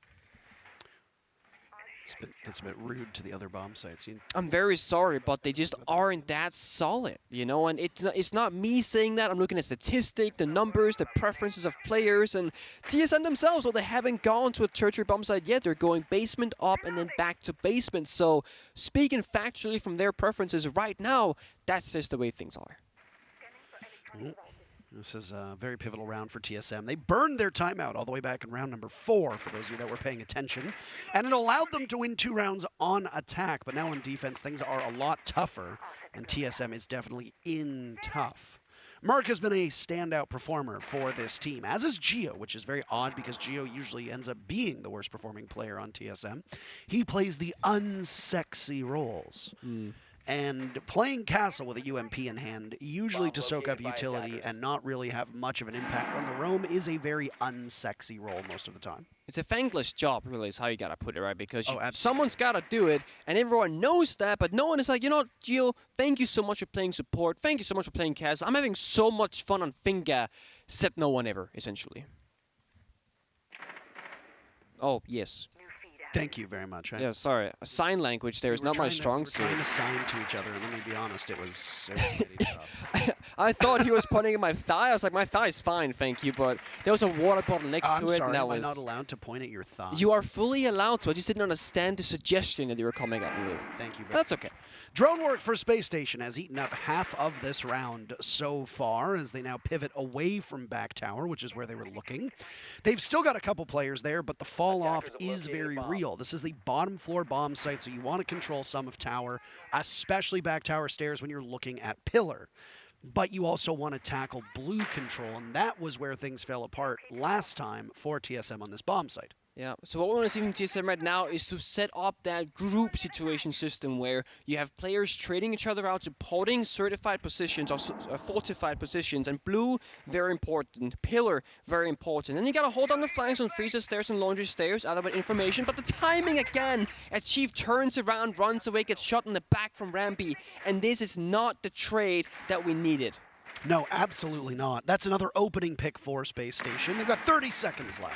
It's a bit rude to the other bomb sites. I'm very sorry, but they just aren't that solid, you know? And it's not me saying that. I'm looking at statistics, the numbers, the preferences of players, and TSM themselves, well, they haven't gone to a tertiary bomb site yet. They're going basement up and then back to basement. So speaking factually from their preferences right now, that's just the way things are. This is a very pivotal round for TSM. They burned their timeout all the way back in round number 4, for those of you that were paying attention. And it allowed them to win 2 rounds on attack. But now on defense, things are a lot tougher. And TSM is definitely in tough. Merc has been a standout performer for this team, as is Geo, which is very odd because Geo usually ends up being the worst performing player on TSM. He plays the unsexy roles. And playing Castle with a UMP in hand, usually to soak up utility and not really have much of an impact on the roam, is a very unsexy role most of the time. It's a thankless job, really, is how you gotta put it, right? Because absolutely. Someone's gotta do it, and everyone knows that, but no one is like, you know what, Gio, thank you so much for playing support, thank you so much for playing Castle. I'm having so much fun on Finger, except no one ever, essentially. Oh, yes. Thank you very much. Yeah, sorry. Sign language there is not my strong suit. We were trying to sign to each other, and let me be honest, it was really tough. I thought he was pointing at my thigh. I was like, my thigh is fine, thank you, but there was a water bottle next to it. Sorry, and that am was... I not allowed to point at your thigh? You are fully allowed to. I just didn't understand the suggestion that you were coming at me with. Thank you very That's okay. Drone work for Space Station has eaten up half of this round so far, as they now pivot away from back tower, which is where they were looking. They've still got a couple players there, but the fall off is very real. This is the bottom floor bomb site, so you want to control some of tower, especially back tower stairs when you're looking at pillar. But you also want to tackle blue control, and that was where things fell apart last time for TSM on this bomb site. Yeah, so what we want to see from TSM right now is to set up that group situation system where you have players trading each other out, supporting certified positions or fortified positions, and blue, very important, pillar, very important. Then you got to hold on the flanks on freezer stairs and laundry stairs, other with information, but the timing again, a Chief turns around, runs away, gets shot in the back from Ramby, and this is not the trade that we needed. No, absolutely not. That's another opening pick for Space Station. They've got 30 seconds left.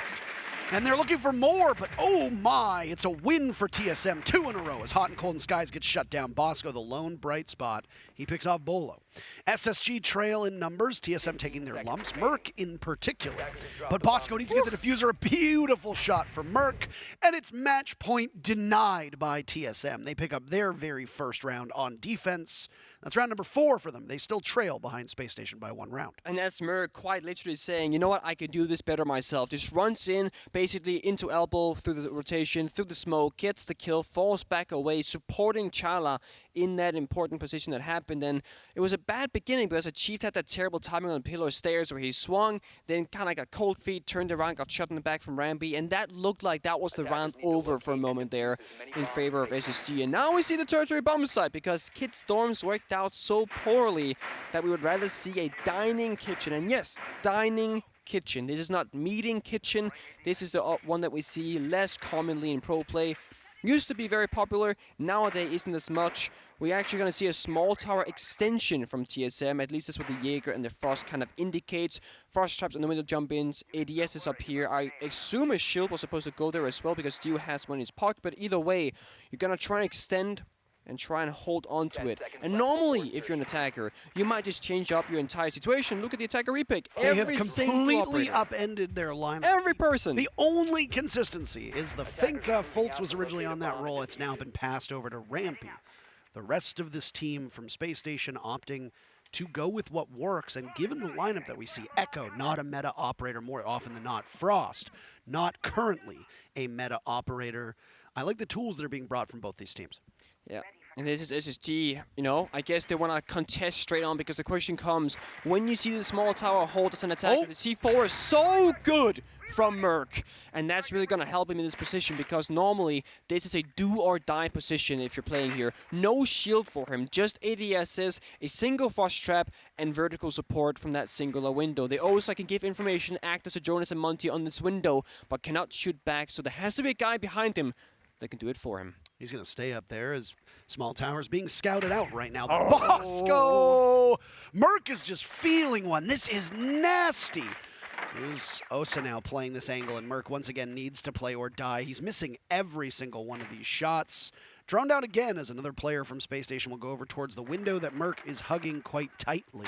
And they're looking for more, but oh my, it's a win for TSM. 2 in a row as Hot and Cold and Skies gets shut down. Bosco, the lone bright spot. He picks off Bolo. SSG trail in numbers, TSM taking their lumps, Merc in particular. But Bosco needs to get the diffuser, a beautiful shot for Merc, and it's match point denied by TSM. They pick up their very first round on defense. That's round number 4 for them. They still trail behind Space Station by 1 round. And that's Merc quite literally saying, you know what, I could do this better myself. Just runs in, basically into elbow, through the rotation, through the smoke, gets the kill, falls back away, supporting Chala in that important position that happened. And it was a bad beginning because the Chief had that terrible timing on the pillar stairs where he swung, then kind of got cold feet, turned around, got shot in the back from Ramby, and that looked like that was the round over for a moment there in favor of SSG. And now we see the tertiary bomb site because Kid Storms worked out so poorly that we would rather see a dining kitchen. And yes, dining kitchen. This is not meeting kitchen. This is the one that we see less commonly in pro play. Used to be very popular, nowadays isn't as much. We're actually going to see a small tower extension from TSM, at least that's what the Jaeger and the Frost kind of indicates. Frost traps on the window jump-ins, ADS is up here. I assume a shield was supposed to go there as well because Dio has one in his pocket, but either way, you're going to try and extend and try and hold on to it. And normally, if you're an attacker, you might just change up your entire situation. Look at the attacker repick. They have Every single completely operator. upended their lineup. Every person. The only consistency is the Finka. Fultz was originally on that role. It's now been passed over to Rampy. The rest of this team from Space Station opting to go with what works, and given the lineup that we see, Echo, not a meta operator more often than not. Frost, not currently a meta operator. I like the tools that are being brought from both these teams. Yeah. And this is SSG, you know, I guess they want to contest straight on, because the question comes, when you see the small tower hold as an attacker, the C4 is so good from Merc, and that's really going to help him in this position, because normally this is a do or die position if you're playing here. No shield for him, just ADSs, a single frost trap, and vertical support from that singular window. The OSA can give information, act as a Jonas and Monty on this window, but cannot shoot back, so there has to be a guy behind him that can do it for him. He's going to stay up there as small towers being scouted out right now. Bosco! Merc is just feeling one. This is nasty. There's Osa now playing this angle, and Merc once again needs to play or die. He's missing every single one of these shots. Drawn down again as another player from Space Station will go over towards the window that Merc is hugging quite tightly.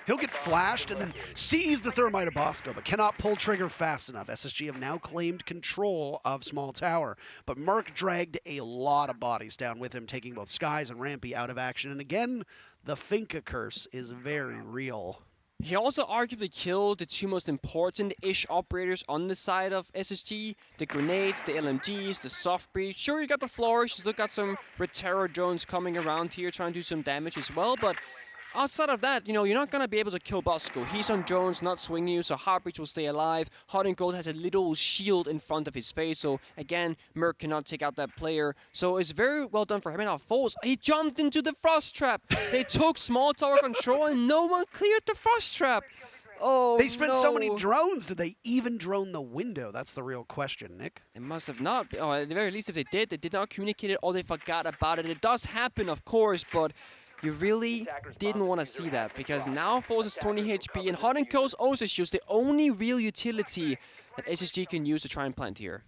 He'll get flashed and then sees the thermite of Bosco, but cannot pull trigger fast enough. SSG have now claimed control of Small Tower, but Merc dragged a lot of bodies down with him, taking both Skies and Rampy out of action. And again, the Finka curse is very real. He also arguably killed the two most important-ish operators on the side of SSG. The grenades, the LMGs, the soft breach. Sure, you got the flourishes, look at some Retero drones coming around here trying to do some damage as well, but outside of that, you know, you're not going to be able to kill Bosco. He's on drones, not swinging you, so Heartbreach will stay alive. Hot and Cold has a little shield in front of his face, so again, Merc cannot take out that player. So it's very well done for him. And now Foles, he jumped into the Frost Trap. They took small tower control and no one cleared the Frost Trap. Oh, They spent so many no. drones. Did they even drone the window? That's the real question, Nick. It must have not. Oh, at the very least, if they did not communicate it or they forgot about it. It does happen, of course, but you really didn't want to see that, because now Foles is 20 HP and Hot and Cold's Osa Shield's the only real utility that SSG can use to try and plant here.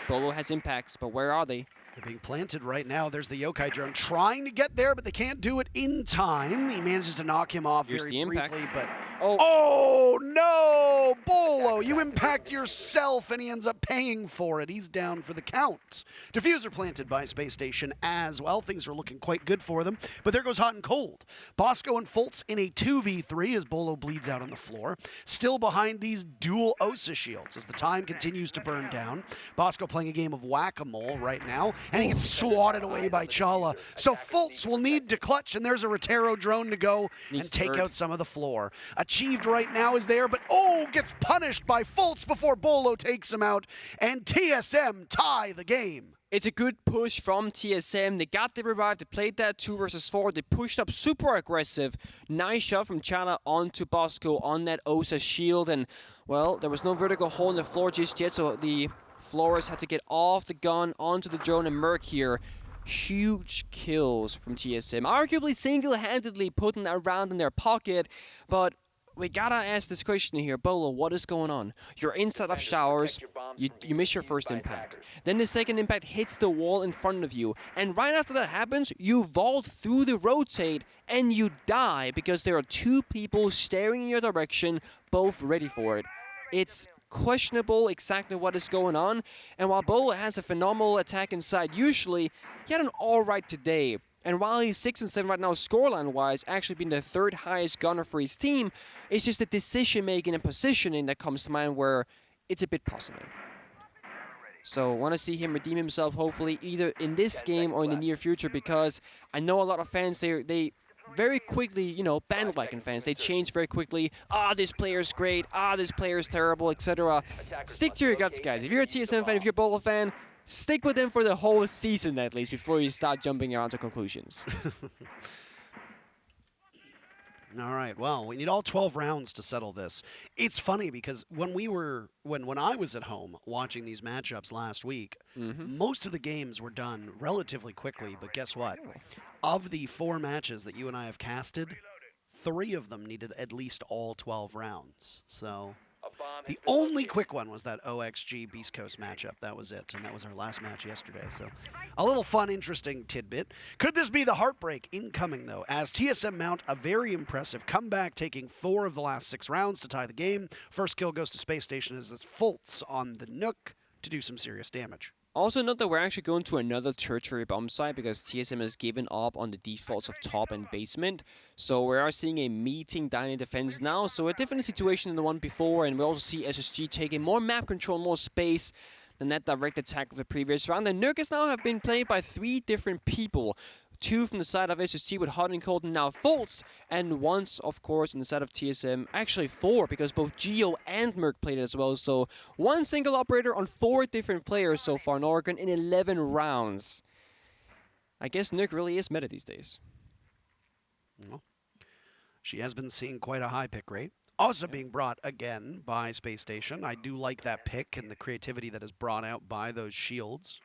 Bolo has impacts, but where are they? They're being planted right now. There's the Yokai drone trying to get there, but they can't do it in time. He manages to knock him off Here's very the impact. briefly, but Oh, no! Bolo, you impact yourself, and he ends up paying for it. He's down for the count. Diffuser planted by Space Station as well. Things are looking quite good for them, but there goes Hot and Cold. Bosco and Fultz in a 2v3 as Bolo bleeds out on the floor. Still behind these dual Osa shields as the time continues to burn down. Bosco playing a game of whack-a-mole right now, and he gets swatted away by Chala. So Fultz will need to clutch, and there's a Retero drone to go Needs and take third. out some of the floor. Achieved right now is there, but gets punished by Fultz before Bolo takes him out, and TSM tie the game. it's a good push from TSM. They got the revive. They played that 2 versus 4. They pushed up super aggressive. Nice shot from Chala onto Bosco on that Osa shield. And, well, there was no vertical hole in the floor just yet, so the Flores had to get off the gun onto the drone, and Merc here. Huge kills from TSM. Arguably single-handedly putting that round in their pocket, but we gotta ask this question here. Bolo, what is going on? You're inside of showers, you miss your first impact. Then the second impact hits the wall in front of you, and right after that happens, you vault through the rotate, and you die because there are two people staring in your direction, both ready for it. It's questionable exactly what is going on, and while Bolo has a phenomenal attack inside usually, he had an alright today. And while he's 6 and 7 right now scoreline-wise, actually being the third highest gunner for his team, it's just the decision-making and positioning that comes to mind where it's a bit puzzling. So want to see him redeem himself, hopefully, either in this game or in the near future, because I know a lot of fans, they very quickly, you know, bandwagon fans, they change very quickly. This player's great. This player's terrible, etc. Stick to your guts, guys. If you're a TSM fan, if you're a Bolo fan, stick with them for the whole season at least before you start jumping around to conclusions. All right, well, we need all 12 rounds to settle this. It's funny because when I was at home watching these matchups last week, most of the games were done relatively quickly, but guess what? Of the 4 matches that you and I have casted, 3 of them needed at least all 12 rounds. So The only quick one was that OXG Beast Coast matchup. That was it, and that was our last match yesterday. So a little fun, interesting tidbit. Could this be the heartbreak incoming, though, as TSM mount a very impressive comeback, taking 4 of the last 6 rounds to tie the game. First kill goes to Space Station as it's Fultz on the Nook to do some serious damage. Also note that we're actually going to another tertiary bomb site because TSM has given up on the defaults of top and basement. So we are seeing a meeting down in defense now. So a different situation than the one before, and we also see SSG taking more map control, more space than that direct attack of the previous round. And Nurkis now have been played by 3 different people. 2 from the side of SSG with Hot and Cold and now Fultz, and once, of course, on the side of TSM. Actually 4, because both Geo and Merc played it as well. So 1 single operator on 4 different players so far in Oregon in 11 rounds. I guess Nurk really is meta these days. Well, she has been seeing quite a high pick rate. Also being brought again by Space Station. I do like that pick and the creativity that is brought out by those shields.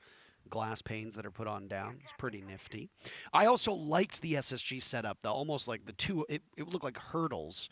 Glass panes that are put on down. It's pretty nifty. I also liked the SSG setup, though, almost like the 2, it looked like hurdles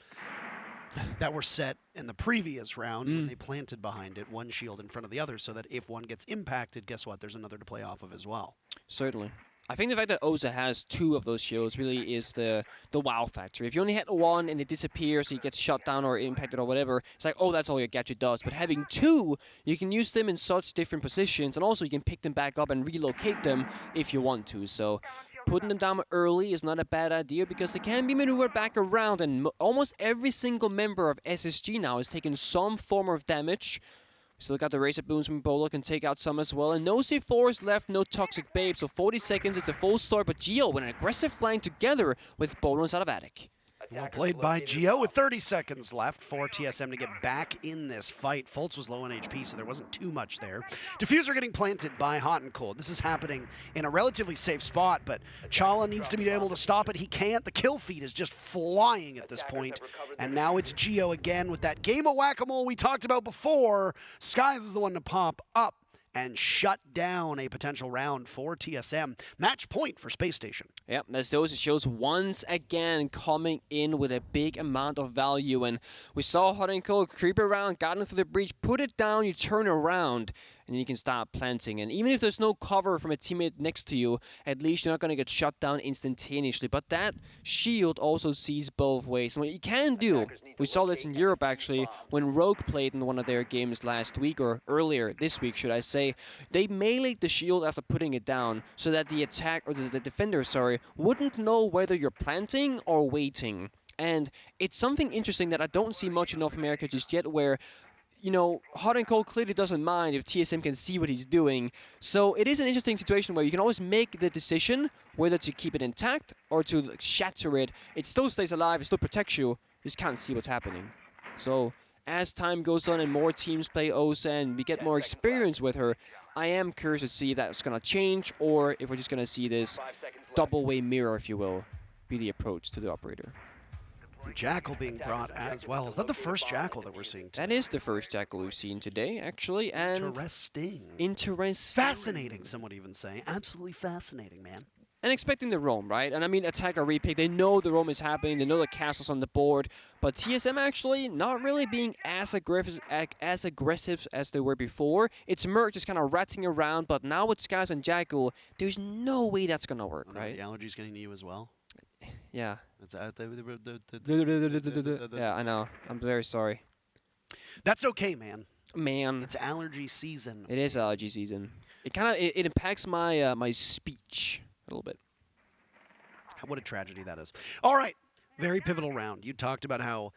that were set in the previous round when they planted behind it, one shield in front of the other, so that if one gets impacted, guess what? There's another to play off of as well. Certainly. I think the fact that Oza has 2 of those shields really is the wow factor. If you only hit 1 and it disappears, so you get shot down or impacted or whatever, it's like, oh, that's all your gadget does. But having 2, you can use them in such different positions, and also you can pick them back up and relocate them if you want to. So putting them down early is not a bad idea because they can be maneuvered back around, and almost every single member of SSG now has taken some form of damage. Still got the Razor Booms from Bolo, can take out some as well. And no C4s left, no Toxic Babe. So 40 seconds is the full story. But Geo with an aggressive flank together with Bolo inside of Attic. Well played by Geo with 30 seconds left for TSM to get back in this fight. Fultz was low on HP, so there wasn't too much there. Diffuser getting planted by Hot and Cold. This is happening in a relatively safe spot, but Chala needs to be able to stop it. He can't. The kill feed is just flying at this point. And now it's Geo again with that game of whack-a-mole we talked about before. Skies is the one to pop up and shut down a potential round for TSM. Match point for Space Station. Yep, as those shows once again coming in with a big amount of value. And we saw Hot and Cold creep around, got into the breach, put it down, you turn around, and then you can start planting. And even if there's no cover from a teammate next to you, at least you're not going to get shut down instantaneously. But that shield also sees both ways. And what you can do, we saw this in Europe actually, when Rogue played in one of their games last week, or earlier this week, should I say, they meleeed the shield after putting it down so that the attack, or the defender, sorry, wouldn't know whether you're planting or waiting. And it's something interesting that I don't see much in North America just yet, where you know, Hot and Cold clearly doesn't mind if TSM can see what he's doing. So it is an interesting situation where you can always make the decision whether to keep it intact or to shatter it. It still stays alive, it still protects you, you just can't see what's happening. So as time goes on and more teams play Osa and we get more experience with her, I am curious to see if that's going to change or if we're just going to see this double-way mirror, if you will, be the approach to the operator. Jackal being brought as well. Is that the first Jackal that we're seeing today? That is the first Jackal we've seen today, actually. And interesting. Interesting. Fascinating, some would even say. Absolutely fascinating, man. And expecting the roam, right? And I mean, attack or repick, they know the roam is happening, they know the castle's on the board, but TSM actually not really being as aggressive as they were before. It's Merc just kind of ratting around, but now with Skies and Jackal, there's no way that's gonna work, right? The allergy's getting to you as well. Yeah. It's Yeah, I know. I'm very sorry. That's okay, man. Man. It's allergy season. It is allergy season. It kind of it impacts my my speech a little bit. What a tragedy that is. All right, very pivotal round. You talked about how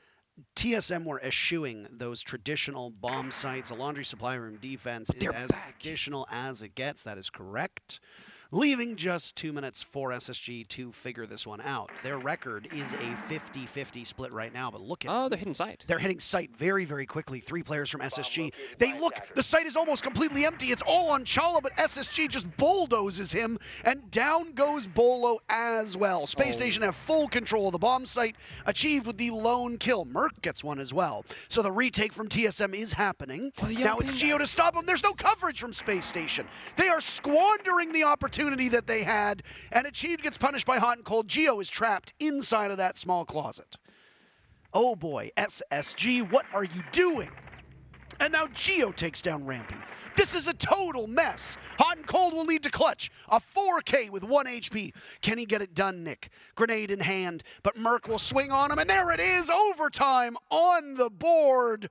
TSM were eschewing those traditional bomb sites. A laundry supply room defense is as traditional as it gets. That is correct. Leaving just 2 minutes for SSG to figure this one out. Their record is a 50-50 split right now, but look at... Oh, they're hitting site. They're hitting site very, very quickly. 3 players from SSG. They look, the site is almost completely empty. It's all on Chala, but SSG just bulldozes him, and down goes Bolo as well. Space Station have full control of the bomb site, achieved with the lone kill. Merc gets one as well. So the retake from TSM is happening. Now it's Geo to stop him. There's no coverage from Space Station. They are squandering the opportunity that they had, and Achieved gets punished by Hot and Cold. Geo is trapped inside of that small closet. Oh boy, SSG, what are you doing? And now Geo takes down Rampy. This is a total mess. Hot and Cold will lead to Clutch. A 4K with 1 HP. Can he get it done, Nick? Grenade in hand, but Merc will swing on him, and there it is! Overtime on the board!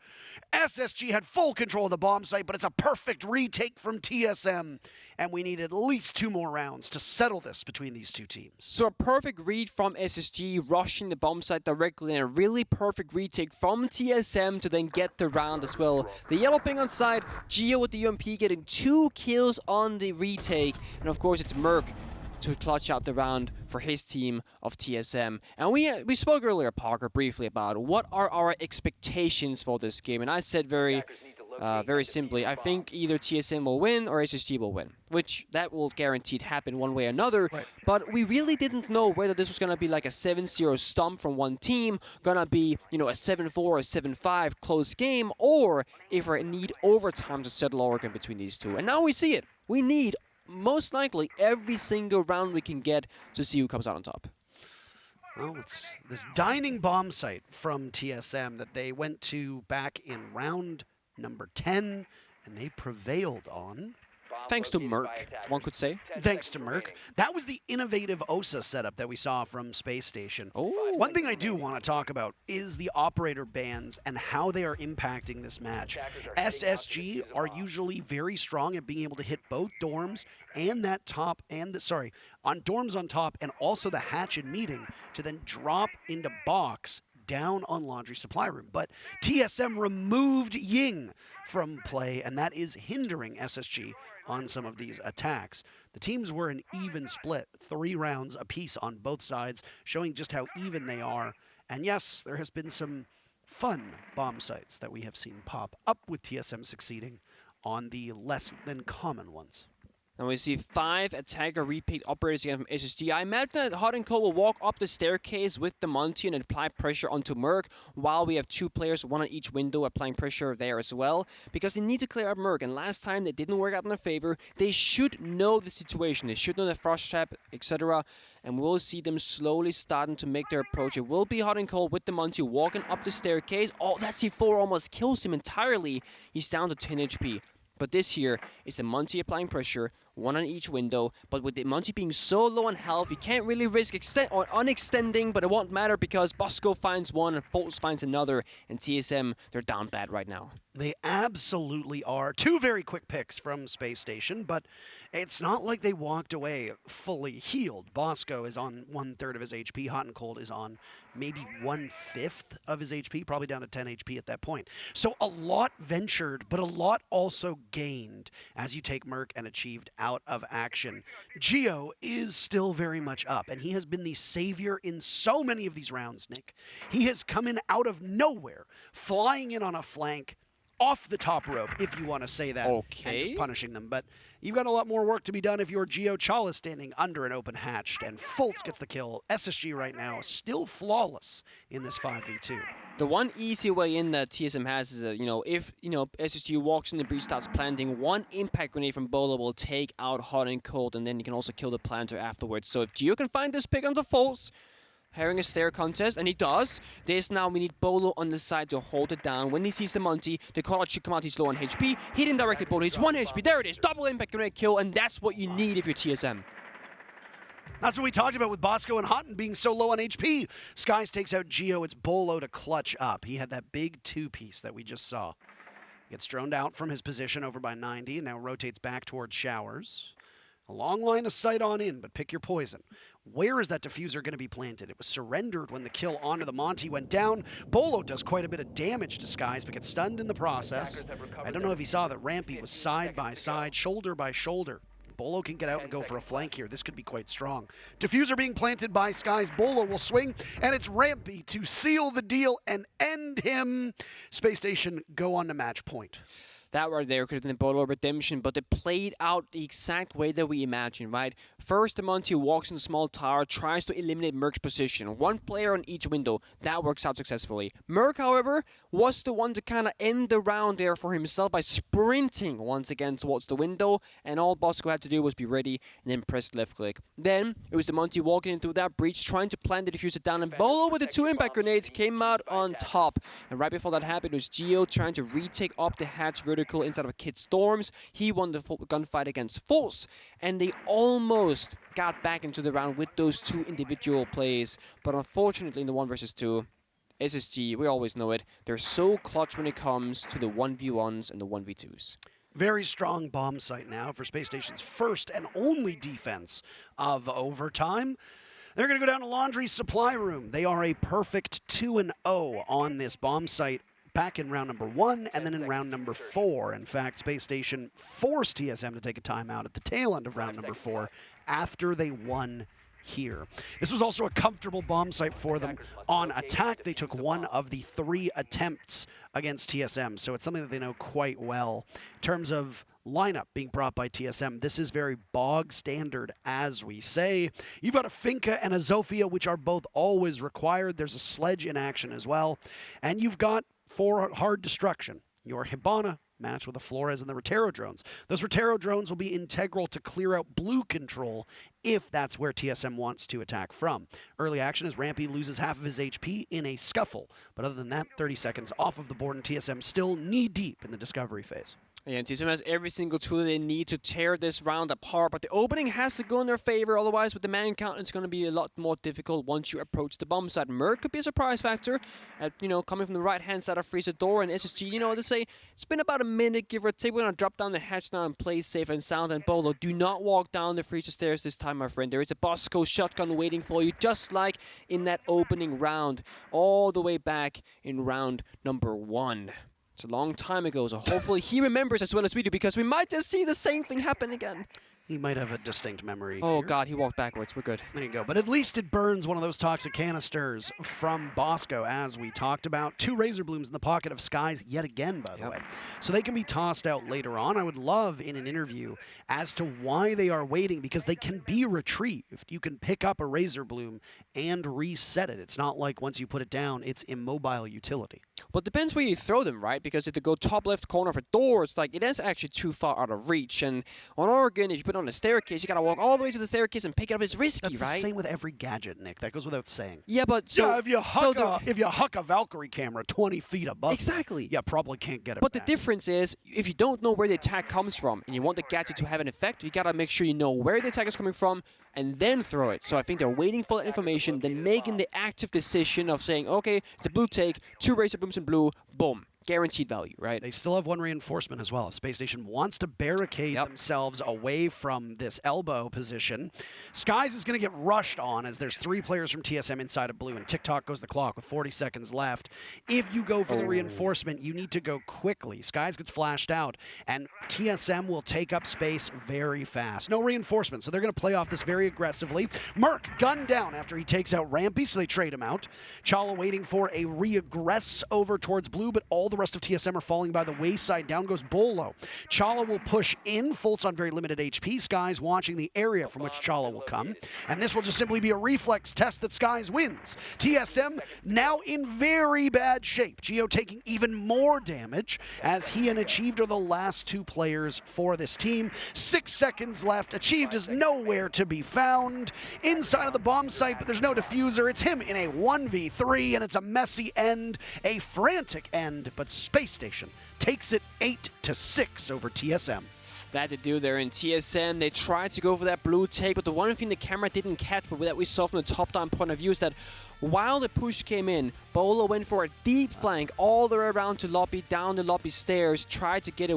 SSG had full control of the bomb site, but it's a perfect retake from TSM. And we need at least 2 more rounds to settle this between these two teams. So a perfect read from SSG, rushing the bomb site directly, and a really perfect retake from TSM to then get the round as well. The yellow ping on side, Geo with the UMP getting 2 kills on the retake, and of course it's Merc to clutch out the round for his team of TSM. And we spoke earlier, Parker, briefly about what are our expectations for this game, and I said very simply, I think either TSM will win or SSG will win, which that will guaranteed happen one way or another. Right. But we really didn't know whether this was going to be like a 7-0 stomp from one team, going to be, you know, a 7-4 or 7-5 close game, or if we need overtime to settle Oregon between these two. And now we see it. We need, most likely, every single round we can get to see who comes out on top. Well, it's this dining bomb site from TSM that they went to back in round number 10, and they prevailed on. Thanks to Merc, one could say. Thanks to Merc. That was the innovative OSA setup that we saw from Space Station. Oh. One thing I do want to talk about is the operator bans and how they are impacting this match. SSG are usually very strong at being able to hit both dorms and that top and on dorms on top and also the hatch and meeting to then drop into box down on laundry supply room. But TSM removed Ying from play, and that is hindering SSG on some of these attacks. The teams were an even split, 3 rounds apiece on both sides, showing just how even they are. And yes, there has been some fun bomb sites that we have seen pop up with TSM succeeding on the less than common ones. And we see 5 attacker repeat operators again from SSG. I imagine that Hot and Cold will walk up the staircase with the Monty and apply pressure onto Merc, while we have 2 players, 1 on each window, applying pressure there as well, because they need to clear out Merc. And last time they didn't work out in their favor. They should know the situation. They should know the frost trap, etc. And we'll see them slowly starting to make their approach. It will be Hot and Cold with the Monty walking up the staircase. Oh, that C4 almost kills him entirely. He's down to 10 HP. But this here is the Monty applying pressure, 1 on each window, but with the Monty being so low on health, you can't really risk unextending, but it won't matter because Bosco finds 1 and Fultz finds another, and TSM, they're down bad right now. They absolutely are. 2 very quick picks from Space Station, but it's not like they walked away fully healed. Bosco is on 1/3 of his HP. Hot and Cold is on maybe 1/5 of his HP, probably down to 10 HP at that point. So a lot ventured, but a lot also gained as you take Merc and achieved out of action. Geo is still very much up, and he has been the savior in so many of these rounds, Nick. He has come in out of nowhere, flying in on a flank, off the top rope, if you want to say that, okay, and just punishing them. But you've got a lot more work to be done if you're Geo Chala standing under an open hatch, and Fultz gets the kill. SSG right now still flawless in this 5v2. The one easy way in that TSM has is, if SSG walks in the breach, starts planting, 1 impact grenade from Bolo will take out Hot and Cold, and then you can also kill the planter afterwards. So if Geo can find this pick onto Fultz, having a stair contest, and he does. We need Bolo on the side to hold it down. When he sees the Monty, the call-out should come out, he's low on HP. Hit him directly, Bolo, he's 1 HP, there it is, double impact grenade kill, and that's what you need if you're TSM. That's what we talked about with Bosco and Hutton being so low on HP. Skies takes out Geo, it's Bolo to clutch up. He had that big 2-piece that we just saw. Gets droned out from his position over by 90, and now rotates back towards Showers. A long line of sight on in, but pick your poison. Where is that diffuser going to be planted? It was surrendered when the kill onto the Monty went down. Bolo does quite a bit of damage to Skies, but gets stunned in the process. I don't know if he saw that Rampy was side by side, shoulder by shoulder. Bolo can get out and go for a flank here. This could be quite strong. Diffuser being planted by Skies. Bolo will swing, and it's Rampy to seal the deal and end him. Space Station go on to match point. That right there could have been Bolo redemption, but it played out the exact way that we imagined, right? First, the Monty walks in the small tower, tries to eliminate Merc's position. One player on each window. That works out successfully. Merc, however, was the one to kind of end the round there for himself by sprinting once again towards the window, and all Bosco had to do was be ready and then press left click. Then, it was the Monty walking in through that breach, trying to plant the diffuser down, and Bolo with the 2 impact grenades came out on top. And right before that happened, it was Geo trying to retake up the hatch vertical inside of Kid Storms. He won the gunfight against Force, and they almost got back into the round with those 2 individual plays. But unfortunately, in the 1 versus 2, SSG, we always know it, they're so clutch when it comes to the 1v1s and the 1v2s. Very strong bomb site now for Space Station's first and only defense of overtime. They're going to go down to Laundry's supply room. They are a perfect 2-0 on this bomb site back in round number 1 and then in round number 4. In fact, Space Station forced TSM to take a timeout at the tail end of round number 4 after they won here. This was also a comfortable bomb site for them on attack. They took 1 of the 3 attempts against TSM, so it's something that they know quite well. In terms of lineup being brought by TSM, this is very bog standard, as we say. You've got a Finka and a Zofia, which are both always required. There's a Sledge in action as well. And you've got, for hard destruction, your Hibana matched with the Flores and the Rotero drones. Those Rotero drones will be integral to clear out blue control if that's where TSM wants to attack from. Early action as Rampy loses half of his HP in a scuffle. But other than that, 30 seconds off of the board, and TSM still knee-deep in the discovery phase. Yeah, and TSM has every single tool they need to tear this round apart, but the opening has to go in their favor, otherwise with the man count it's going to be a lot more difficult once you approach the bomb side. Merc could be a surprise factor, coming from the right-hand side of Freezer Door, and SSG, to say, it's been about a minute, give or take. We're going to drop down the hatch now and play safe and sound, and Bolo, do not walk down the Freezer stairs this time, my friend. There is a Bosco shotgun waiting for you, just like in that opening round, all the way back in round number 1. It's a long time ago, so hopefully he remembers as well as we do, because we might just see the same thing happen again. He might have a distinct memory. Oh, here. God, he walked backwards. We're good. There you go. But at least it burns one of those toxic canisters from Bosco, as we talked about. 2 Razor Blooms in the pocket of Skies yet again, by the way. So they can be tossed out later on. I would love in an interview as to why they are waiting, because they can be retrieved. You can pick up a Razor Bloom and reset it. It's not like once you put it down, it's immobile utility. Well, it depends where you throw them, right? Because if they go top left corner of a door, it's like it is actually too far out of reach. And on Oregon, if you put it on a staircase, you gotta walk all the way to the staircase and pick it up. It's risky, That's right? the same with every gadget, Nick. That goes without saying. Yeah, but so if you huck a Valkyrie camera 20 feet above, exactly, you probably can't get it. But back. the difference is, if you don't know where the attack comes from and you want the gadget to have an effect, you gotta make sure you know where the attack is coming from and then throw it. So I think they're waiting for that information, then making the active decision of saying, okay, it's a blue take, 2 Razor Blooms in blue, boom. Guaranteed value, right? They still have 1 reinforcement as well. Space Station wants to barricade themselves away from this elbow position. Skies is going to get rushed on as there's 3 players from TSM inside of blue, and tick-tock goes the clock with 40 seconds left. If you go for the reinforcement, you need to go quickly. Skies gets flashed out, and TSM will take up space very fast. No reinforcement, so they're going to play off this very aggressively. Merc gunned down after he takes out Rampy, so they trade him out. Chala waiting for a reaggress over towards blue, but all the rest of TSM are falling by the wayside. Down goes Bolo. Chala will push in. Fultz on very limited HP. Skies watching the area from which Chala will come. And this will just simply be a reflex test that Skies wins. TSM now in very bad shape. Geo taking even more damage as he and Achieved are the last 2 players for this team. 6 seconds left. Achieved is nowhere to be found inside of the bomb site, but there's no diffuser. It's him in a 1v3, and it's a messy end, a frantic end, but Space Station takes it 8-6 over TSM. That to do there in TSM. They tried to go for that blue take, but the one thing the camera didn't catch, but that we saw from the top-down point of view, is that while the push came in, Bolo went for a deep flank all the way around to lobby, down the lobby stairs, tried to get away.